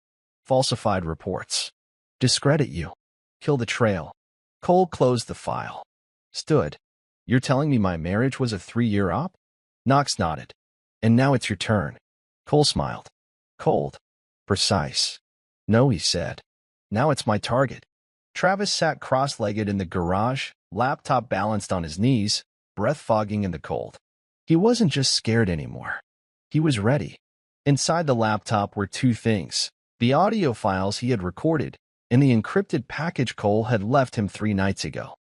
Falsified reports. Discredit you. Kill the trail. Cole closed the file. Stood. You're telling me my marriage was a 3-year op? Knox nodded. And now it's your turn. Cole smiled. Cold. Precise. No, he said. Now it's my target. Travis sat cross-legged in the garage, laptop balanced on his knees, breath fogging in the cold. He wasn't just scared anymore. He was ready. Inside the laptop were 2 things. The audio files he had recorded, and the encrypted package Cole had left him 3 nights ago.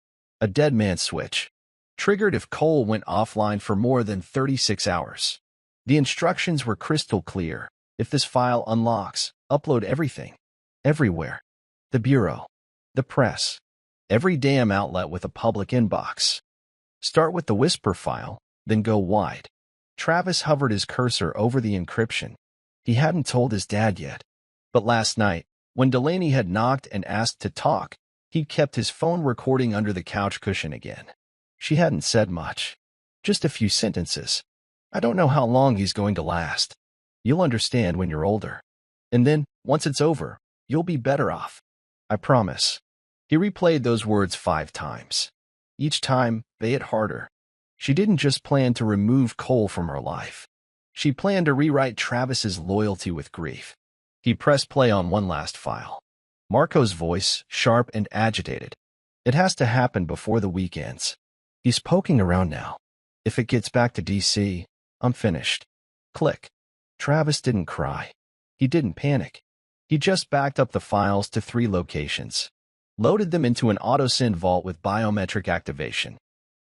A dead man switch. Triggered if Cole went offline for more than 36 hours. The instructions were crystal clear. If this file unlocks, upload everything. Everywhere. The Bureau. The press. Every damn outlet with a public inbox. Start with the Whisper file, then go wide. Travis hovered his cursor over the encryption. He hadn't told his dad yet. But last night, when Delaney had knocked and asked to talk, he'd kept his phone recording under the couch cushion again. She hadn't said much. Just a few sentences. I don't know how long he's going to last. You'll understand when you're older. And then, once it's over, you'll be better off. I promise. He replayed those words 5 times. Each time, bay it harder. She didn't just plan to remove Cole from her life. She planned to rewrite Travis's loyalty with grief. He pressed play on one last file. Marco's voice, sharp and agitated. It has to happen before the weekends. He's poking around now. If it gets back to DC, I'm finished. Click. Travis didn't cry. He didn't panic. He just backed up the files to 3 locations. Loaded them into an autosend vault with biometric activation.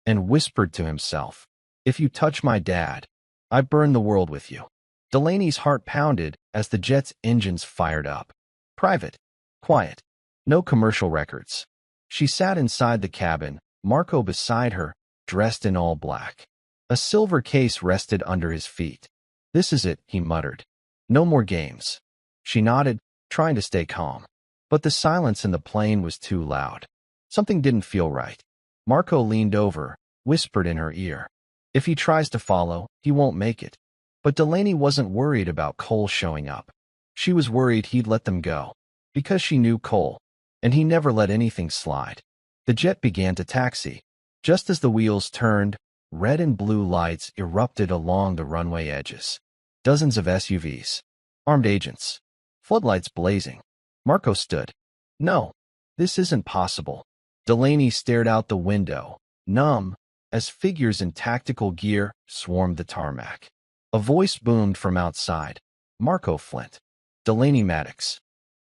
and whispered to himself, "If you touch my dad, I burn the world with you." Delaney's heart pounded as the jet's engines fired up. Private. Quiet. No commercial records. She sat inside the cabin, Marco beside her, dressed in all black. A silver case rested under his feet. "This is it," he muttered. "No more games." She nodded, trying to stay calm. But the silence in the plane was too loud. Something didn't feel right. Marco leaned over, whispered in her ear, "If he tries to follow, he won't make it." But Delaney wasn't worried about Cole showing up. She was worried he'd let them go, because she knew Cole, and he never let anything slide. The jet began to taxi. Just as the wheels turned, red and blue lights erupted along the runway edges. Dozens of SUVs. Armed agents. Floodlights blazing. Marco stood. "No, this isn't possible." Delaney stared out the window, numb, as figures in tactical gear swarmed the tarmac. A voice boomed from outside. "Marco Flint. Delaney Maddox.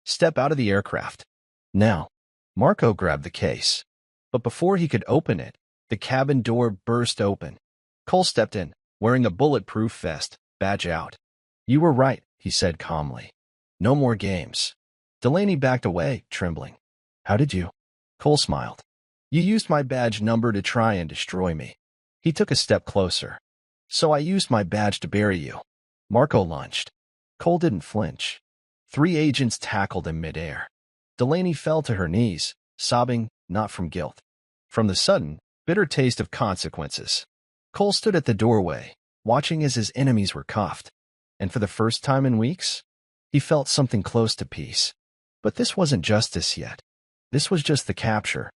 Step out of the aircraft. Now." Marco grabbed the case. But before he could open it, the cabin door burst open. Cole stepped in, wearing a bulletproof vest, badge out. "You were right," he said calmly. "No more games." Delaney backed away, trembling. "How did you?" Cole smiled. "You used my badge number to try and destroy me." He took a step closer. "So I used my badge to bury you." Marco lunged. Cole didn't flinch. 3 agents tackled him midair. Delaney fell to her knees, sobbing, not from guilt, from the sudden, bitter taste of consequences. Cole stood at the doorway, watching as his enemies were cuffed. And for the first time in weeks, he felt something close to peace. But this wasn't justice yet. This was just the capture.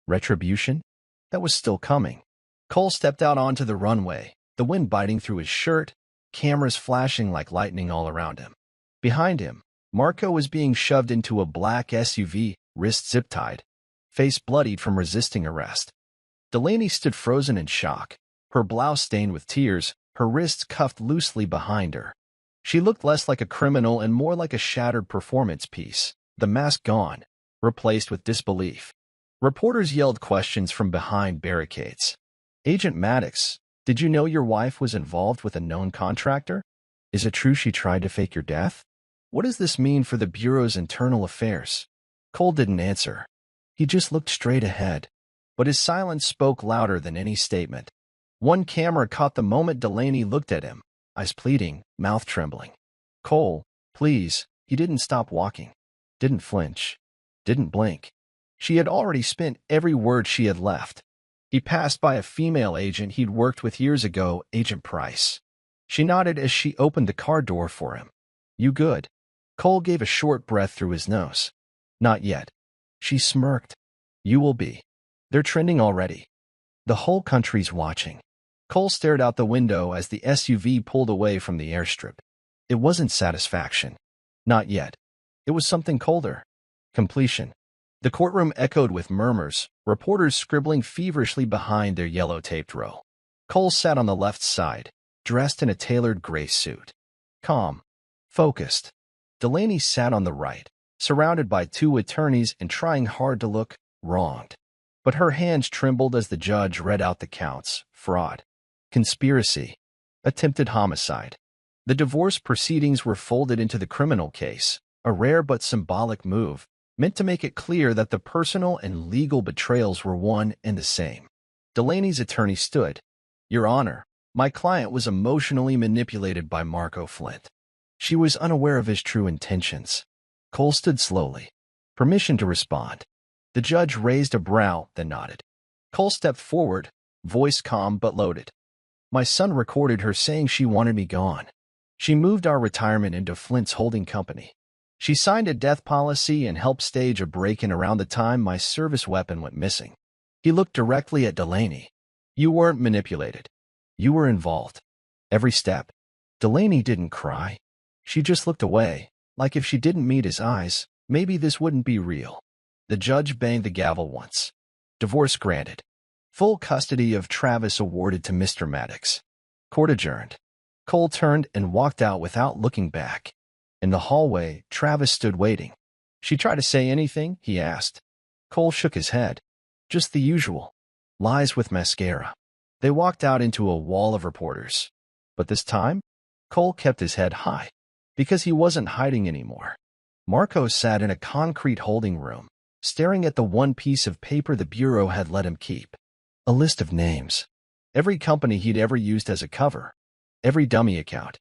Retribution? That was still coming. Cole stepped out onto the runway, the wind biting through his shirt, cameras flashing like lightning all around him. Behind him, Marco was being shoved into a black SUV, wrist zip-tied, face bloodied from resisting arrest. Delaney stood frozen in shock, her blouse stained with tears, her wrists cuffed loosely behind her. She looked less like a criminal and more like a shattered performance piece, the mask gone, replaced with disbelief. Reporters yelled questions from behind barricades. "Agent Maddox, did you know your wife was involved with a known contractor? Is it true she tried to fake your death? What does this mean for the Bureau's internal affairs?" Cole didn't answer. He just looked straight ahead. But his silence spoke louder than any statement. One camera caught the moment Delaney looked at him, eyes pleading, mouth trembling. "Cole, please." He didn't stop walking. Didn't flinch. Didn't blink. She had already spent every word she had left. He passed by a female agent he'd worked with years ago, Agent Price. She nodded as she opened the car door for him. "You good?" Cole gave a short breath through his nose. "Not yet." She smirked. "You will be. They're trending already. The whole country's watching." Cole stared out the window as the SUV pulled away from the airstrip. It wasn't satisfaction. Not yet. It was something colder. Completion. The courtroom echoed with murmurs, reporters scribbling feverishly behind their yellow-taped row. Cole sat on the left side, dressed in a tailored gray suit. Calm. Focused. Delaney sat on the right, surrounded by 2 attorneys and trying hard to look wronged. But her hands trembled as the judge read out the counts: fraud, conspiracy, attempted homicide. The divorce proceedings were folded into the criminal case, a rare but symbolic move, meant to make it clear that the personal and legal betrayals were one and the same. Delaney's attorney stood. "Your Honor, my client was emotionally manipulated by Marco Flint. She was unaware of his true intentions." Cole stood slowly. Permission to respond. The judge raised a brow, then nodded. Cole stepped forward, voice calm but loaded. "My son recorded her saying she wanted me gone. She moved our retirement into Flint's holding company. She signed a death policy and helped stage a break-in around the time my service weapon went missing." He looked directly at Delaney. "You weren't manipulated. You were involved. Every step." Delaney didn't cry. She just looked away, like if she didn't meet his eyes, maybe this wouldn't be real. The judge banged the gavel once. Divorce granted. Full custody of Travis awarded to Mr. Maddox. Court adjourned. Cole turned and walked out without looking back. In the hallway, Travis stood waiting. "She tried to say anything?" he asked. Cole shook his head. "Just the usual. Lies with mascara. They walked out into a wall of reporters. But this time, Cole kept his head high, because he wasn't hiding anymore. Marco sat in a concrete holding room, staring at the one piece of paper the bureau had let him keep. A list of names. Every company he'd ever used as a cover. Every dummy account.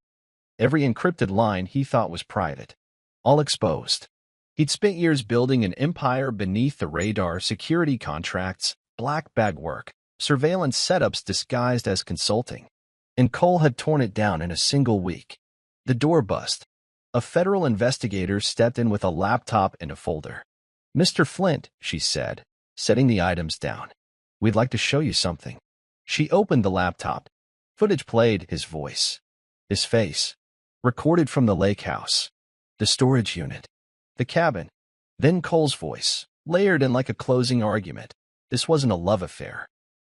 Every encrypted line he thought was private. All exposed. He'd spent years building an empire beneath the radar, security contracts, black bag work, surveillance setups disguised as consulting. And Cole had torn it down in a single week. The door bust. A federal investigator stepped in with a laptop and a folder. "Mr. Flint," she said, setting the items down. "We'd like to show you something." She opened the laptop. Footage played, his voice. His face. Recorded from the lake house. The storage unit. The cabin. Then Cole's voice, layered in like a closing argument. This wasn't a love affair.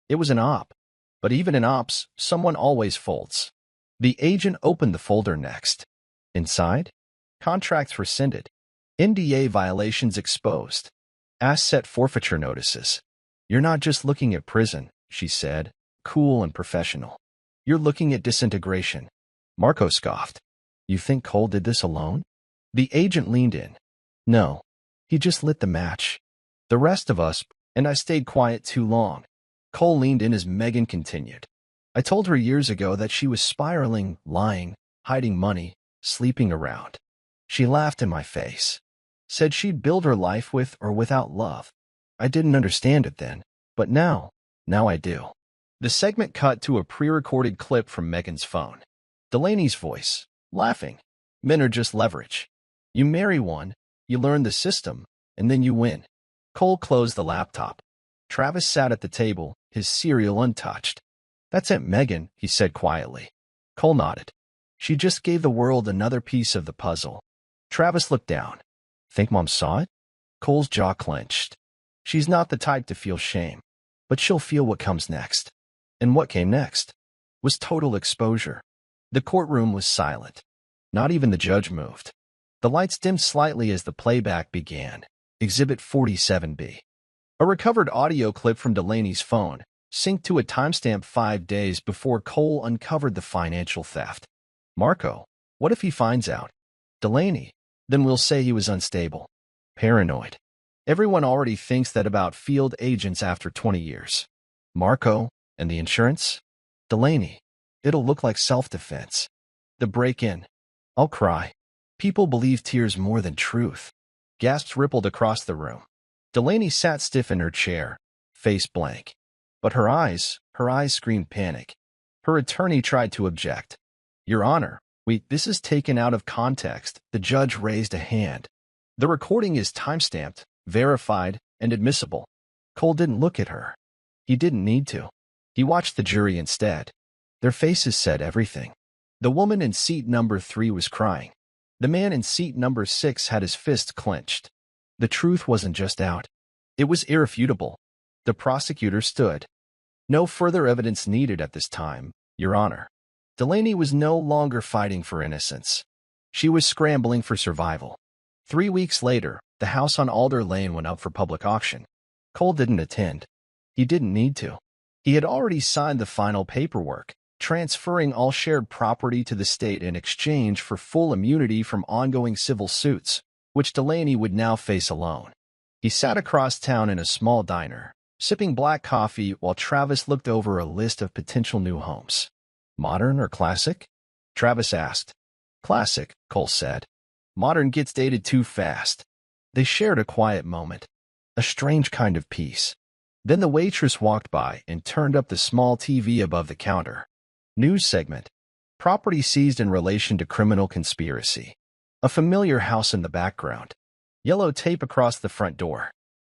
It was an op. But even in ops, someone always folds. The agent opened the folder next. Inside? Contracts rescinded. NDA violations exposed. Asset forfeiture notices. "You're not just looking at prison," she said, cool and professional. "You're looking at disintegration." Marco scoffed. "You think Cole did this alone?" The agent leaned in. "No. He just lit the match. The rest of us, and I stayed quiet too long." Cole leaned in as Megan continued. "I told her years ago that she was spiraling, lying, hiding money, sleeping around. She laughed in my face. Said she'd build her life with or without love. I didn't understand it then, but now I do." The segment cut to a pre-recorded clip from Megan's phone. Delaney's voice, laughing. "Men are just leverage. You marry one, you learn the system, and then you win." Cole closed the laptop. Travis sat at the table, his cereal untouched. "That's it, Megan," he said quietly. Cole nodded. "She just gave the world another piece of the puzzle." Travis looked down. "Think Mom saw it?" Cole's jaw clenched. "She's not the type to feel shame, but she'll feel what comes next." And what came next was total exposure. The courtroom was silent. Not even the judge moved. The lights dimmed slightly as the playback began. Exhibit 47B. A recovered audio clip from Delaney's phone, synced to a timestamp 5 days before Cole uncovered the financial theft. "Marco, what if he finds out?" "Delaney, then we'll say he was unstable. Paranoid. Everyone already thinks that about field agents after 20 years. "Marco, and the insurance?" "Delaney, it'll look like self-defense. The break-in. I'll cry. People believe tears more than truth." Gasps rippled across the room. Delaney sat stiff in her chair, face blank. But her eyes screamed panic. Her attorney tried to object. "Your Honor, this is taken out of context." The judge raised a hand. "The recording is timestamped, verified, and admissible." Cole didn't look at her. He didn't need to. He watched the jury instead. Their faces said everything. The woman in seat number 3 was crying. The man in seat number 6 had his fist clenched. The truth wasn't just out. It was irrefutable. The prosecutor stood. "No further evidence needed at this time, Your Honor." Delaney was no longer fighting for innocence. She was scrambling for survival. 3 weeks later, the house on Alder Lane went up for public auction. Cole didn't attend. He didn't need to. He had already signed the final paperwork, transferring all shared property to the state in exchange for full immunity from ongoing civil suits, which Delaney would now face alone. He sat across town in a small diner, sipping black coffee while Travis looked over a list of potential new homes. "Modern or classic?" Travis asked. "Classic," Cole said. "Modern gets dated too fast." They shared a quiet moment, a strange kind of peace. Then the waitress walked by and turned up the small TV above the counter. News segment. Property seized in relation to criminal conspiracy. A familiar house in the background. Yellow tape across the front door.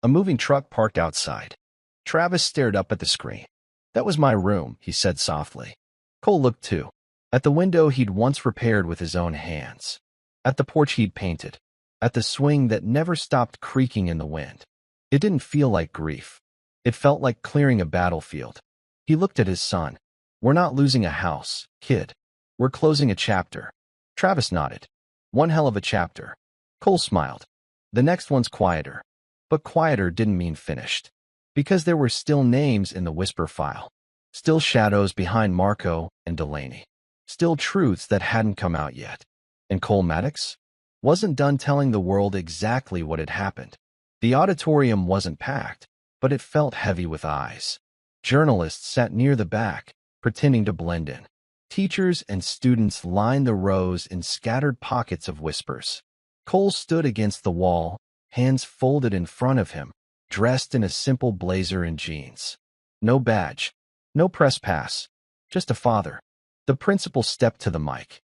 A moving truck parked outside. Travis stared up at the screen. "That was my room," he said softly. Cole looked too. At the window he'd once repaired with his own hands. At the porch he'd painted. At the swing that never stopped creaking in the wind. It didn't feel like grief. It felt like clearing a battlefield. He looked at his son. "We're not losing a house, kid. We're closing a chapter." Travis nodded. "One hell of a chapter." Cole smiled. "The next one's quieter." But quieter didn't mean finished. Because there were still names in the whisper file. Still shadows behind Marco and Delaney. Still truths that hadn't come out yet. And Cole Maddox wasn't done telling the world exactly what had happened. The auditorium wasn't packed, but it felt heavy with eyes. Journalists sat near the back, pretending to blend in. Teachers and students lined the rows in scattered pockets of whispers. Cole stood against the wall, hands folded in front of him, dressed in a simple blazer and jeans. No badge, no press pass, just a father. The principal stepped to the mic.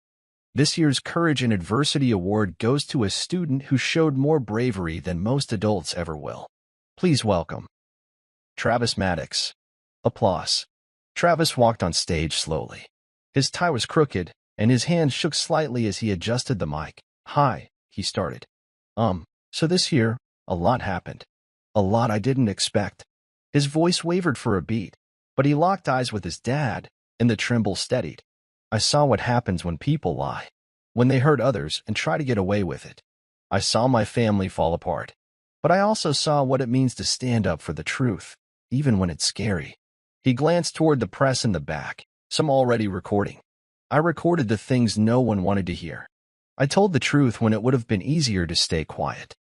This year's Courage in Adversity Award goes to a student who showed more bravery than most adults ever will. Please welcome Travis Maddox. Applause. Travis walked on stage slowly. His tie was crooked, and his hand shook slightly as he adjusted the mic. Hi, he started. So this year, a lot happened. A lot I didn't expect. His voice wavered for a beat, but he locked eyes with his dad, and the tremble steadied. I saw what happens when people lie, when they hurt others and try to get away with it. I saw my family fall apart, but I also saw what it means to stand up for the truth, even when it's scary. He glanced toward the press in the back, some already recording. I recorded the things no one wanted to hear. I told the truth when it would have been easier to stay quiet.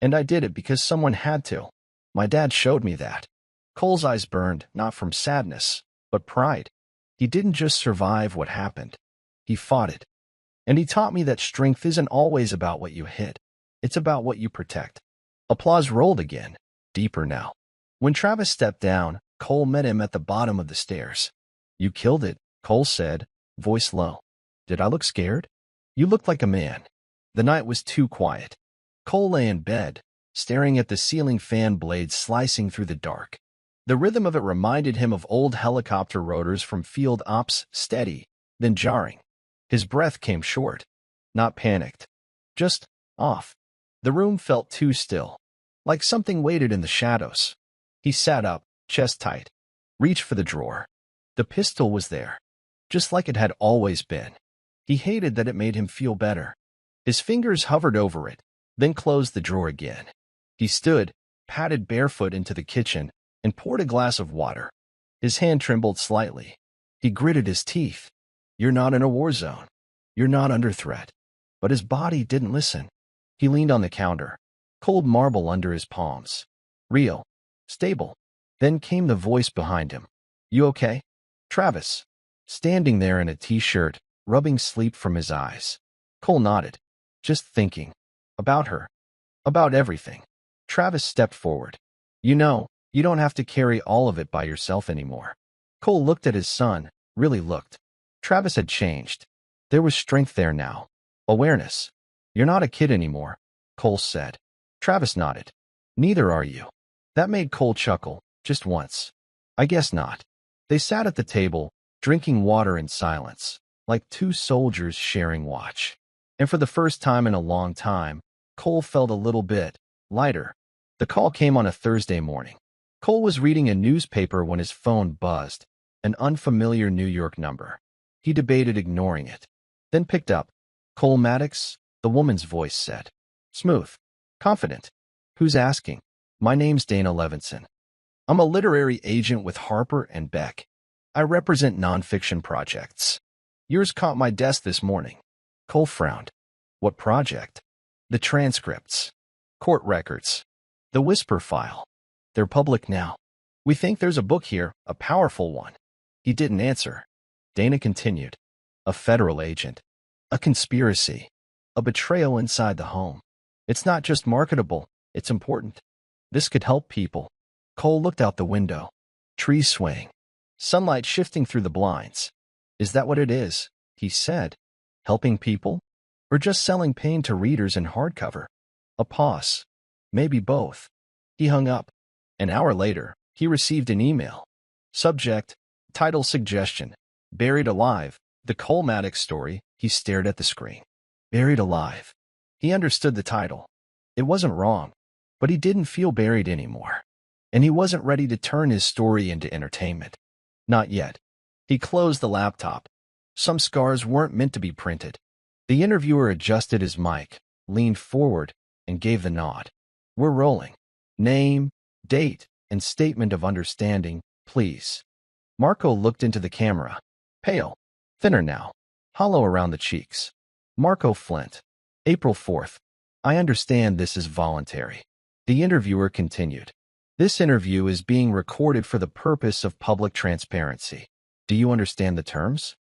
And I did it because someone had to. My dad showed me that. Cole's eyes burned, not from sadness, but pride. He didn't just survive what happened. He fought it. And he taught me that strength isn't always about what you hit. It's about what you protect. Applause rolled again, deeper now. When Travis stepped down, Cole met him at the bottom of the stairs. You killed it, Cole said, voice low. Did I look scared? You looked like a man. The night was too quiet. Cole lay in bed, staring at the ceiling fan blades slicing through the dark. The rhythm of it reminded him of old helicopter rotors from field ops, steady, then jarring. His breath came short, not panicked, just off. The room felt too still, like something waited in the shadows. He sat up, chest tight, reached for the drawer. The pistol was there, just like it had always been. He hated that it made him feel better. His fingers hovered over it, then closed the drawer again. He stood, padded barefoot into the kitchen, and poured a glass of water. His hand trembled slightly. He gritted his teeth. You're not in a war zone. You're not under threat. But his body didn't listen. He leaned on the counter, cold marble under his palms. Real. Stable. Then came the voice behind him. You okay? Travis. Standing there in a t-shirt, rubbing sleep from his eyes. Cole nodded. Just thinking. About her. About everything. Travis stepped forward. You know, you don't have to carry all of it by yourself anymore. Cole looked at his son, really looked. Travis had changed. There was strength there now. Awareness. You're not a kid anymore, Cole said. Travis nodded. Neither are you. That made Cole chuckle, just once. I guess not. They sat at the table, drinking water in silence, like two soldiers sharing watch. And for the first time in a long time, Cole felt a little bit lighter. The call came on a Thursday morning. Cole was reading a newspaper when his phone buzzed, an unfamiliar New York number. He debated ignoring it, then picked up. Cole Maddox, the woman's voice said. Smooth. Confident. Who's asking? My name's Dana Levinson. I'm a literary agent with Harper and Beck. I represent nonfiction projects. Yours caught my desk this morning. Cole frowned. What project? The transcripts. Court records. The whisper file. They're public now. We think there's a book here, a powerful one. He didn't answer. Dana continued. A federal agent. A conspiracy. A betrayal inside the home. It's not just marketable, it's important. This could help people. Cole looked out the window. Trees swaying. Sunlight shifting through the blinds. Is that what it is? He said. Helping people? Or just selling pain to readers in hardcover? A pause. Maybe both. He hung up. An hour later, he received an email. Subject, title suggestion, Buried Alive, the Cole Maddox story. He stared at the screen. Buried Alive. He understood the title. It wasn't wrong, but he didn't feel buried anymore. And he wasn't ready to turn his story into entertainment. Not yet. He closed the laptop. Some scars weren't meant to be printed. The interviewer adjusted his mic, leaned forward, and gave the nod. We're rolling. Name, date, and statement of understanding, please. Marco looked into the camera. Pale. Thinner now. Hollow around the cheeks. Marco Flint. April 4th. I understand this is voluntary. The interviewer continued. This interview is being recorded for the purpose of public transparency. Do you understand the terms?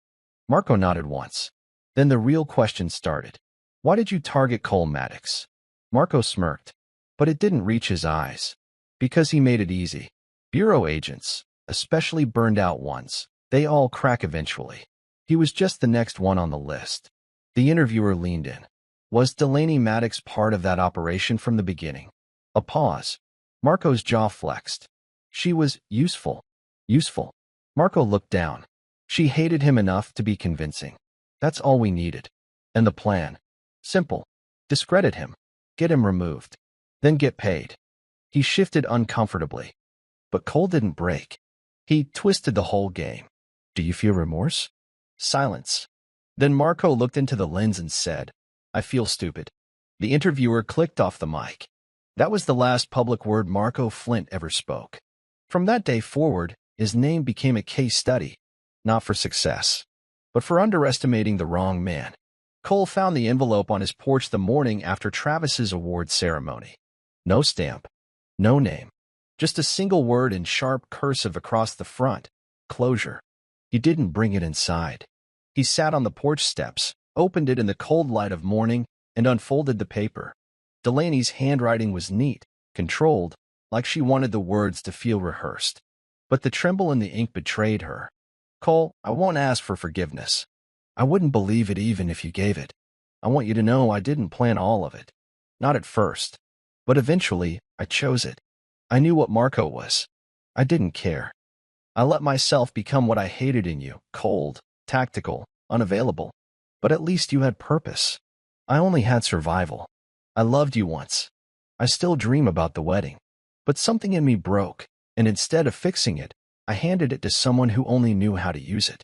Marco nodded once. Then the real question started. Why did you target Cole Maddox? Marco smirked, but it didn't reach his eyes. Because he made it easy. Bureau agents, especially burned-out ones, they all crack eventually. He was just the next one on the list. The interviewer leaned in. Was Delaney Maddox part of that operation from the beginning? A pause. Marco's jaw flexed. She was useful. Useful. Marco looked down. She hated him enough to be convincing. That's all we needed. And the plan? Simple. Discredit him. Get him removed. Then get paid. He shifted uncomfortably. But Cole didn't break. He twisted the whole game. Do you feel remorse? Silence. Then Marco looked into the lens and said, I feel stupid. The interviewer clicked off the mic. That was the last public word Marco Flint ever spoke. From that day forward, his name became a case study, not for success, but for underestimating the wrong man. Cole found the envelope on his porch the morning after Travis's award ceremony. No stamp, no name, just a single word in sharp cursive across the front, closure. He didn't bring it inside. He sat on the porch steps, opened it in the cold light of morning, and unfolded the paper. Delaney's handwriting was neat, controlled, like she wanted the words to feel rehearsed. But the tremble in the ink betrayed her. Cole, I won't ask for forgiveness. I wouldn't believe it even if you gave it. I want you to know I didn't plan all of it. Not at first. But eventually, I chose it. I knew what Marco was. I didn't care. I let myself become what I hated in you, cold, tactical, unavailable. But at least you had purpose. I only had survival. I loved you once. I still dream about the wedding. But something in me broke, and instead of fixing it, I handed it to someone who only knew how to use it.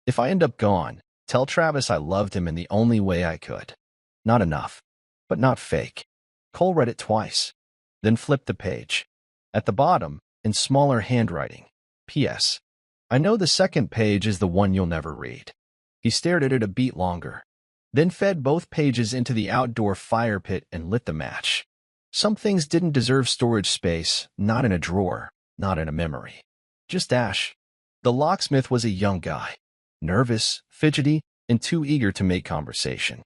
If I end up gone, tell Travis I loved him in the only way I could. Not enough, but not fake. Cole read it twice, then flipped the page. At the bottom, in smaller handwriting, P.S. I know the second page is the one you'll never read. He stared at it a beat longer, then fed both pages into the outdoor fire pit and lit the match. Some things didn't deserve storage space, not in a drawer, not in a memory. Just ash. The locksmith was a young guy, nervous, fidgety, and too eager to make conversation.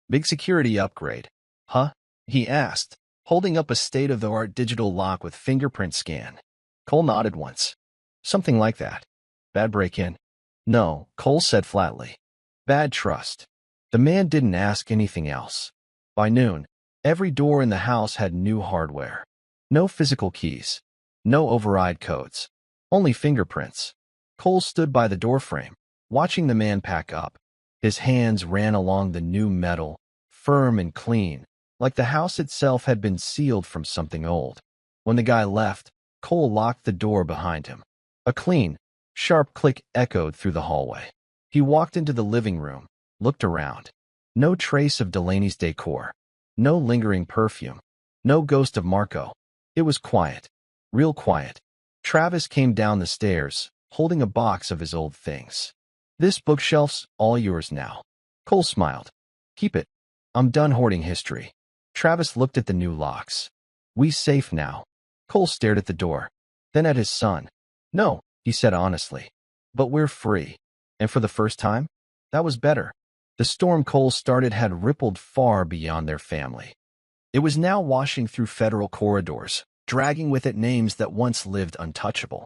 Big security upgrade. Huh? He asked, holding up a state-of-the-art digital lock with fingerprint scan. Cole nodded once. Something like that. Bad break-in? No, Cole said flatly. Bad trust. The man didn't ask anything else. By noon, every door in the house had new hardware. No physical keys. No override codes. Only fingerprints. Cole stood by the doorframe, watching the man pack up. His hands ran along the new metal, firm and clean, like the house itself had been sealed from something old. When the guy left, Cole locked the door behind him. A clean, sharp click echoed through the hallway. He walked into the living room, looked around. No trace of Delaney's decor. No lingering perfume. No ghost of Marco. It was quiet. Real quiet. Travis came down the stairs, holding a box of his old things. This bookshelf's all yours now. Cole smiled. Keep it. I'm done hoarding history. Travis looked at the new locks. We safe now. Cole stared at the door, then at his son. No, he said honestly. But we're free. And for the first time, that was better. The storm Cole started had rippled far beyond their family. It was now washing through federal corridors, dragging with it names that once lived untouchable.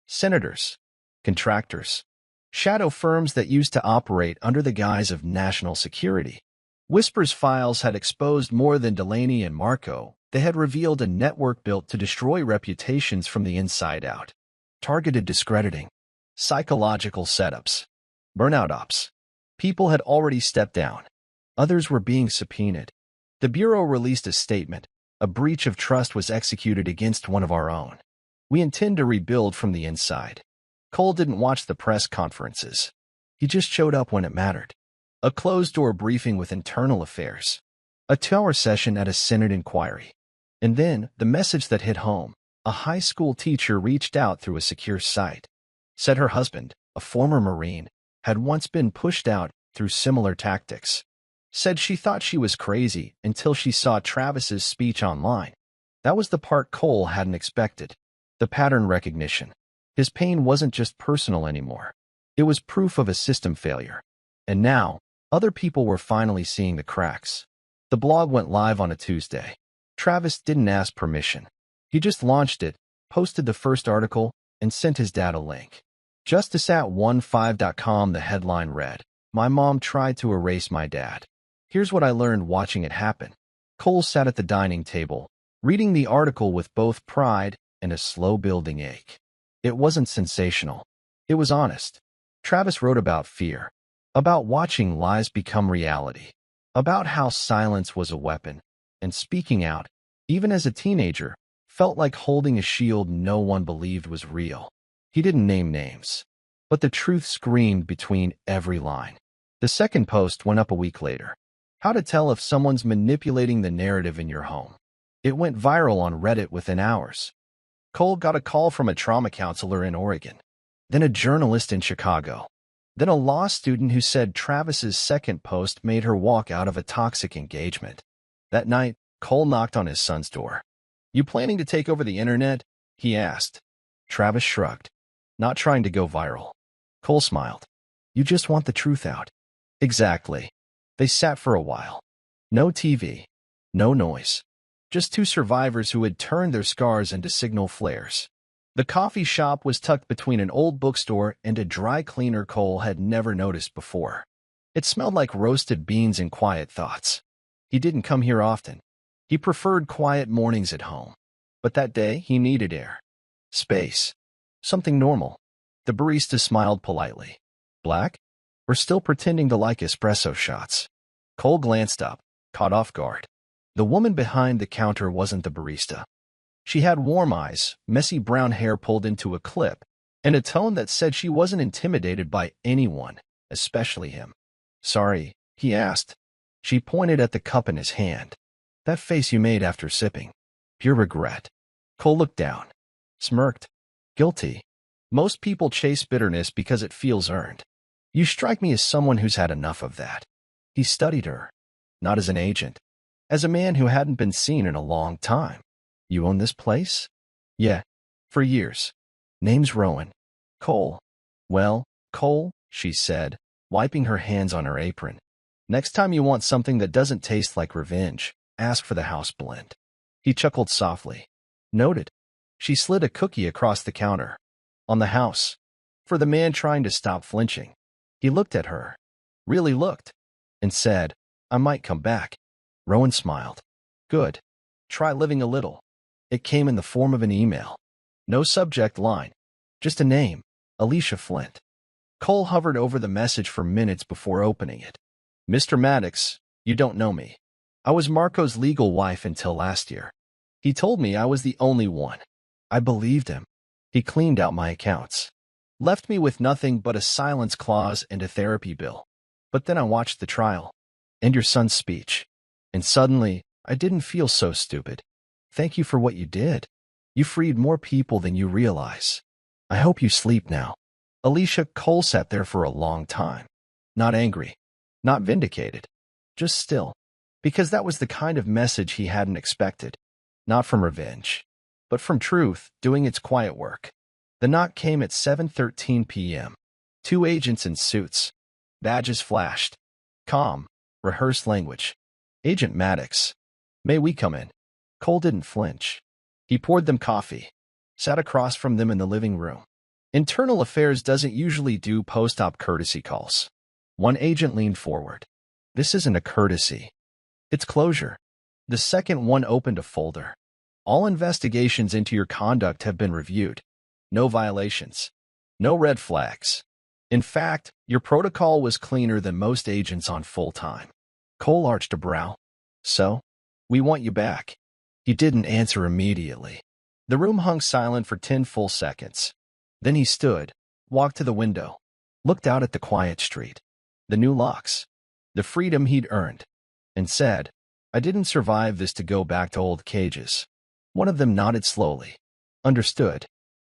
Senators, contractors, shadow firms that used to operate under the guise of national security. Whisper's files had exposed more than Delaney and Marco. They had revealed a network built to destroy reputations from the inside out. Targeted discrediting. Psychological setups. Burnout ops. People had already stepped down. Others were being subpoenaed. The Bureau released a statement. A breach of trust was executed against one of our own. We intend to rebuild from the inside. Cole didn't watch the press conferences. He just showed up when it mattered. A closed-door briefing with internal affairs. A 2-hour session at a Senate inquiry. And then, the message that hit home. A high school teacher reached out through a secure site. Said her husband, a former Marine, had once been pushed out through similar tactics. Said she thought she was crazy until she saw Travis's speech online. That was the part Cole hadn't expected. The pattern recognition. His pain wasn't just personal anymore. It was proof of a system failure. And now, other people were finally seeing the cracks. The blog went live on a Tuesday. Travis didn't ask permission. He just launched it, posted the first article, and sent his dad a link. Justice at 15.com, the headline read, "My mom tried to erase my dad. Here's what I learned watching it happen." Cole sat at the dining table, reading the article with both pride and a slow-building ache. It wasn't sensational. It was honest. Travis wrote about fear, about watching lies become reality, about how silence was a weapon, and speaking out, even as a teenager, felt like holding a shield no one believed was real. He didn't name names, but the truth screamed between every line. The second post went up a week later. How to tell if someone's manipulating the narrative in your home. It went viral on Reddit within hours. Cole got a call from a trauma counselor in Oregon, then a journalist in Chicago, then a law student who said Travis's second post made her walk out of a toxic engagement. That night, Cole knocked on his son's door. "You planning to take over the internet?" he asked. Travis shrugged. "Not trying to go viral." Cole smiled. "You just want the truth out." "Exactly." They sat for a while. No TV, no noise. Just two survivors who had turned their scars into signal flares. The coffee shop was tucked between an old bookstore and a dry cleaner Cole had never noticed before. It smelled like roasted beans and quiet thoughts. He didn't come here often. He preferred quiet mornings at home. But that day, he needed air. Space. Something normal. The barista smiled politely. "Black? We're still pretending to like espresso shots." Cole glanced up, caught off guard. The woman behind the counter wasn't the barista. She had warm eyes, messy brown hair pulled into a clip, and a tone that said she wasn't intimidated by anyone, especially him. "Sorry," he asked. She pointed at the cup in his hand. "That face you made after sipping. Pure regret." Cole looked down, smirked. "Guilty. Most people chase bitterness because it feels earned. You strike me as someone who's had enough of that." He studied her, not as an agent, as a man who hadn't been seen in a long time. "You own this place?" "Yeah, for years." "Name's Rowan." "Cole." "Well, Cole," she said, wiping her hands on her apron. "Next time you want something that doesn't taste like revenge, ask for the house blend." He chuckled softly. "Noted." She slid a cookie across the counter. "On the house." For the man trying to stop flinching. He looked at her, really looked, and said, "I might come back." Rowan smiled. "Good. Try living a little." It came in the form of an email. No subject line. Just a name, Alicia Flint. Cole hovered over the message for minutes before opening it. "Mr. Maddox, you don't know me. I was Marco's legal wife until last year. He told me I was the only one. I believed him. He cleaned out my accounts. Left me with nothing but a silence clause and a therapy bill. But then I watched the trial. And your son's speech. And suddenly, I didn't feel so stupid. Thank you for what you did. You freed more people than you realize. I hope you sleep now." Alicia. Cole sat there for a long time. Not angry. Not vindicated. Just still. Because that was the kind of message he hadn't expected. Not from revenge, but from truth doing its quiet work. The knock came at 7:13 p.m. Two agents in suits. Badges flashed. Calm, rehearsed language. "Agent Maddox. May we come in?" Cole didn't flinch. He poured them coffee. Sat across from them in the living room. Internal Affairs doesn't usually do post-op courtesy calls. One agent leaned forward. "This isn't a courtesy. It's closure." The second one opened a folder. "All investigations into your conduct have been reviewed. No violations. No red flags. In fact, your protocol was cleaner than most agents on full-time." Cole arched a brow. "So? We want you back." He didn't answer immediately. The room hung silent for 10 full seconds. Then he stood, walked to the window, looked out at the quiet street, the new locks, the freedom he'd earned, and said, "I didn't survive this to go back to old cages." One of them nodded slowly. Understood.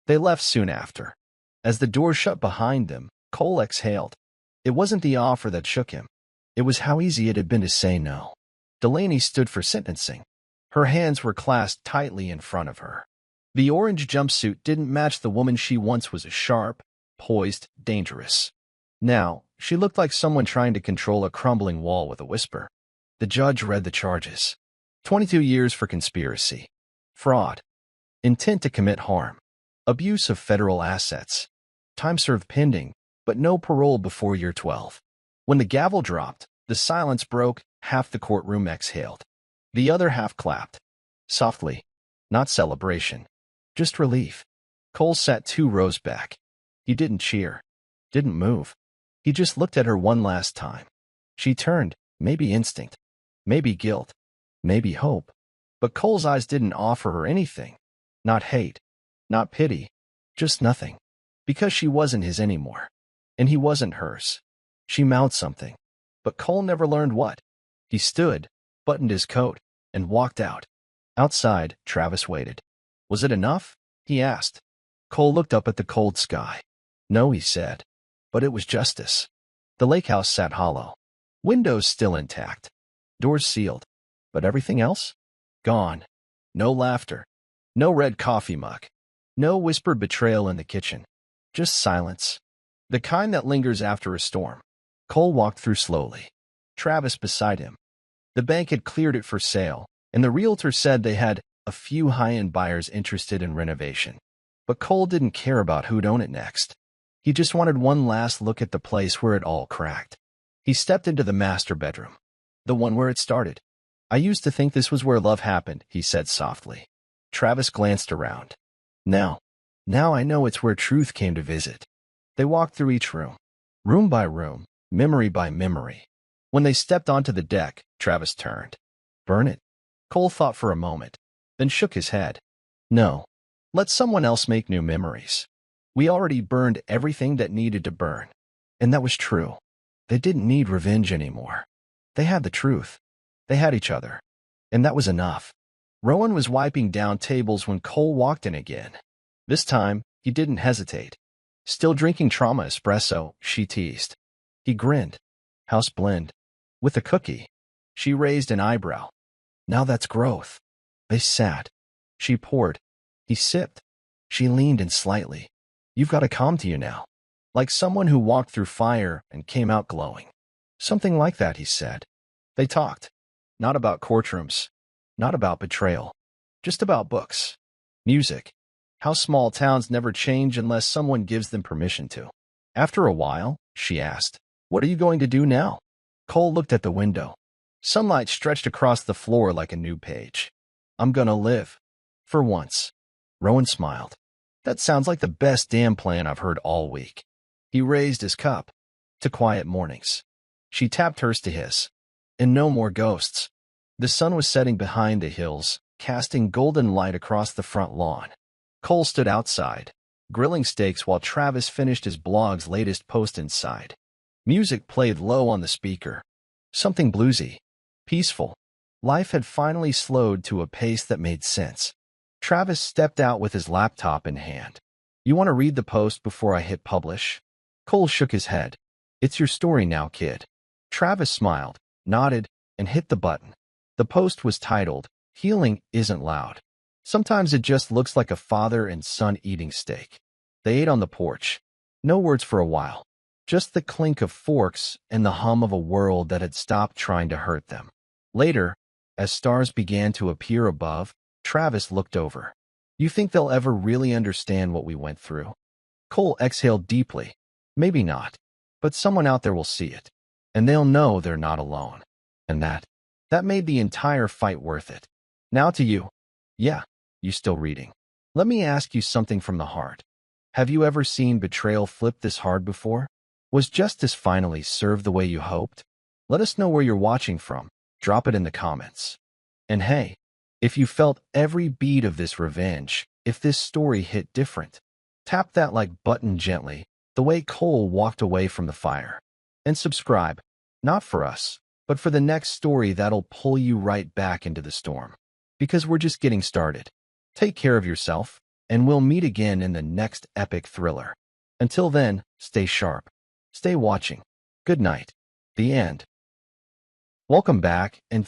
They left soon after. As the door shut behind them, Cole exhaled. It wasn't the offer that shook him. It was how easy it had been to say no. Delaney stood for sentencing. Her hands were clasped tightly in front of her. The orange jumpsuit didn't match the woman she once was. Sharp, poised, dangerous. Now, she looked like someone trying to control a crumbling wall with a whisper. The judge read the charges. 22 years for conspiracy, fraud, intent to commit harm, abuse of federal assets, time served pending, but no parole before year 12. When the gavel dropped, the silence broke. Half the courtroom exhaled. The other half clapped. Softly. Not celebration. Just relief. Cole sat 2 rows back. He didn't cheer. Didn't move. He just looked at her one last time. She turned, maybe instinct. Maybe guilt. Maybe hope. But Cole's eyes didn't offer her anything. Not hate. Not pity. Just nothing. Because she wasn't his anymore. And he wasn't hers. She mouthed something. But Cole never learned what. He stood, buttoned his coat, and walked out. Outside, Travis waited. Was it enough? He asked. Cole looked up at the cold sky. No, he said. But it was justice. The lake house sat hollow. Windows still intact. Doors sealed. But everything else? Gone. No laughter. No red coffee mug. No whispered betrayal in the kitchen. Just silence. The kind that lingers after a storm. Cole walked through slowly. Travis beside him. The bank had cleared it for sale, and the realtor said they had a few high-end buyers interested in renovation. But Cole didn't care about who'd own it next. He just wanted one last look at the place where it all cracked. He stepped into the master bedroom. The one where it started. I used to think this was where love happened, he said softly. Travis glanced around. Now I know it's where truth came to visit. They walked through each room. Room by room, memory by memory. When they stepped onto the deck, Travis turned. Burn it? Cole thought for a moment, then shook his head. No. Let someone else make new memories. We already burned everything that needed to burn. And that was true. They didn't need revenge anymore. They had the truth. They had each other. And that was enough. Rowan was wiping down tables when Cole walked in again. This time, he didn't hesitate. Still drinking trauma espresso, she teased. He grinned. House blend. With a cookie. She raised an eyebrow. Now that's growth. They sat. She poured. He sipped. She leaned in slightly. You've got a calm to you now. Like someone who walked through fire and came out glowing. Something like that, he said. They talked. Not about courtrooms. Not about betrayal. Just about books. Music. How small towns never change unless someone gives them permission to. After a while, she asked, What are you going to do now? Cole looked at the window. Sunlight stretched across the floor like a new page. I'm gonna live. For once. Rowan smiled. That sounds like the best damn plan I've heard all week. He raised his cup. To quiet mornings. She tapped hers to his. And no more ghosts. The sun was setting behind the hills, casting golden light across the front lawn. Cole stood outside, grilling steaks while Travis finished his blog's latest post inside. Music played low on the speaker. Something bluesy. Peaceful. Life had finally slowed to a pace that made sense. Travis stepped out with his laptop in hand. You want to read the post before I hit publish? Cole shook his head. It's your story now, kid. Travis smiled, nodded, and hit the button. The post was titled, Healing Isn't Loud. Sometimes it just looks like a father and son eating steak. They ate on the porch. No words for a while. Just the clink of forks and the hum of a world that had stopped trying to hurt them. Later, as stars began to appear above, Travis looked over. You think they'll ever really understand what we went through? Cole exhaled deeply. Maybe not. But someone out there will see it. And they'll know they're not alone. And that made the entire fight worth it. Now to you. Yeah, you still reading. Let me ask you something from the heart. Have you ever seen betrayal flip this hard before? Was justice finally served the way you hoped? Let us know where you're watching from. Drop it in the comments. And hey, if you felt every beat of this revenge, if this story hit different, tap that like button gently, the way Cole walked away from the fire. And subscribe, not for us, but for the next story that'll pull you right back into the storm. Because we're just getting started. Take care of yourself. and we'll meet again in the next epic thriller. Until then, stay sharp. Stay watching. Good night. The end. Welcome back, and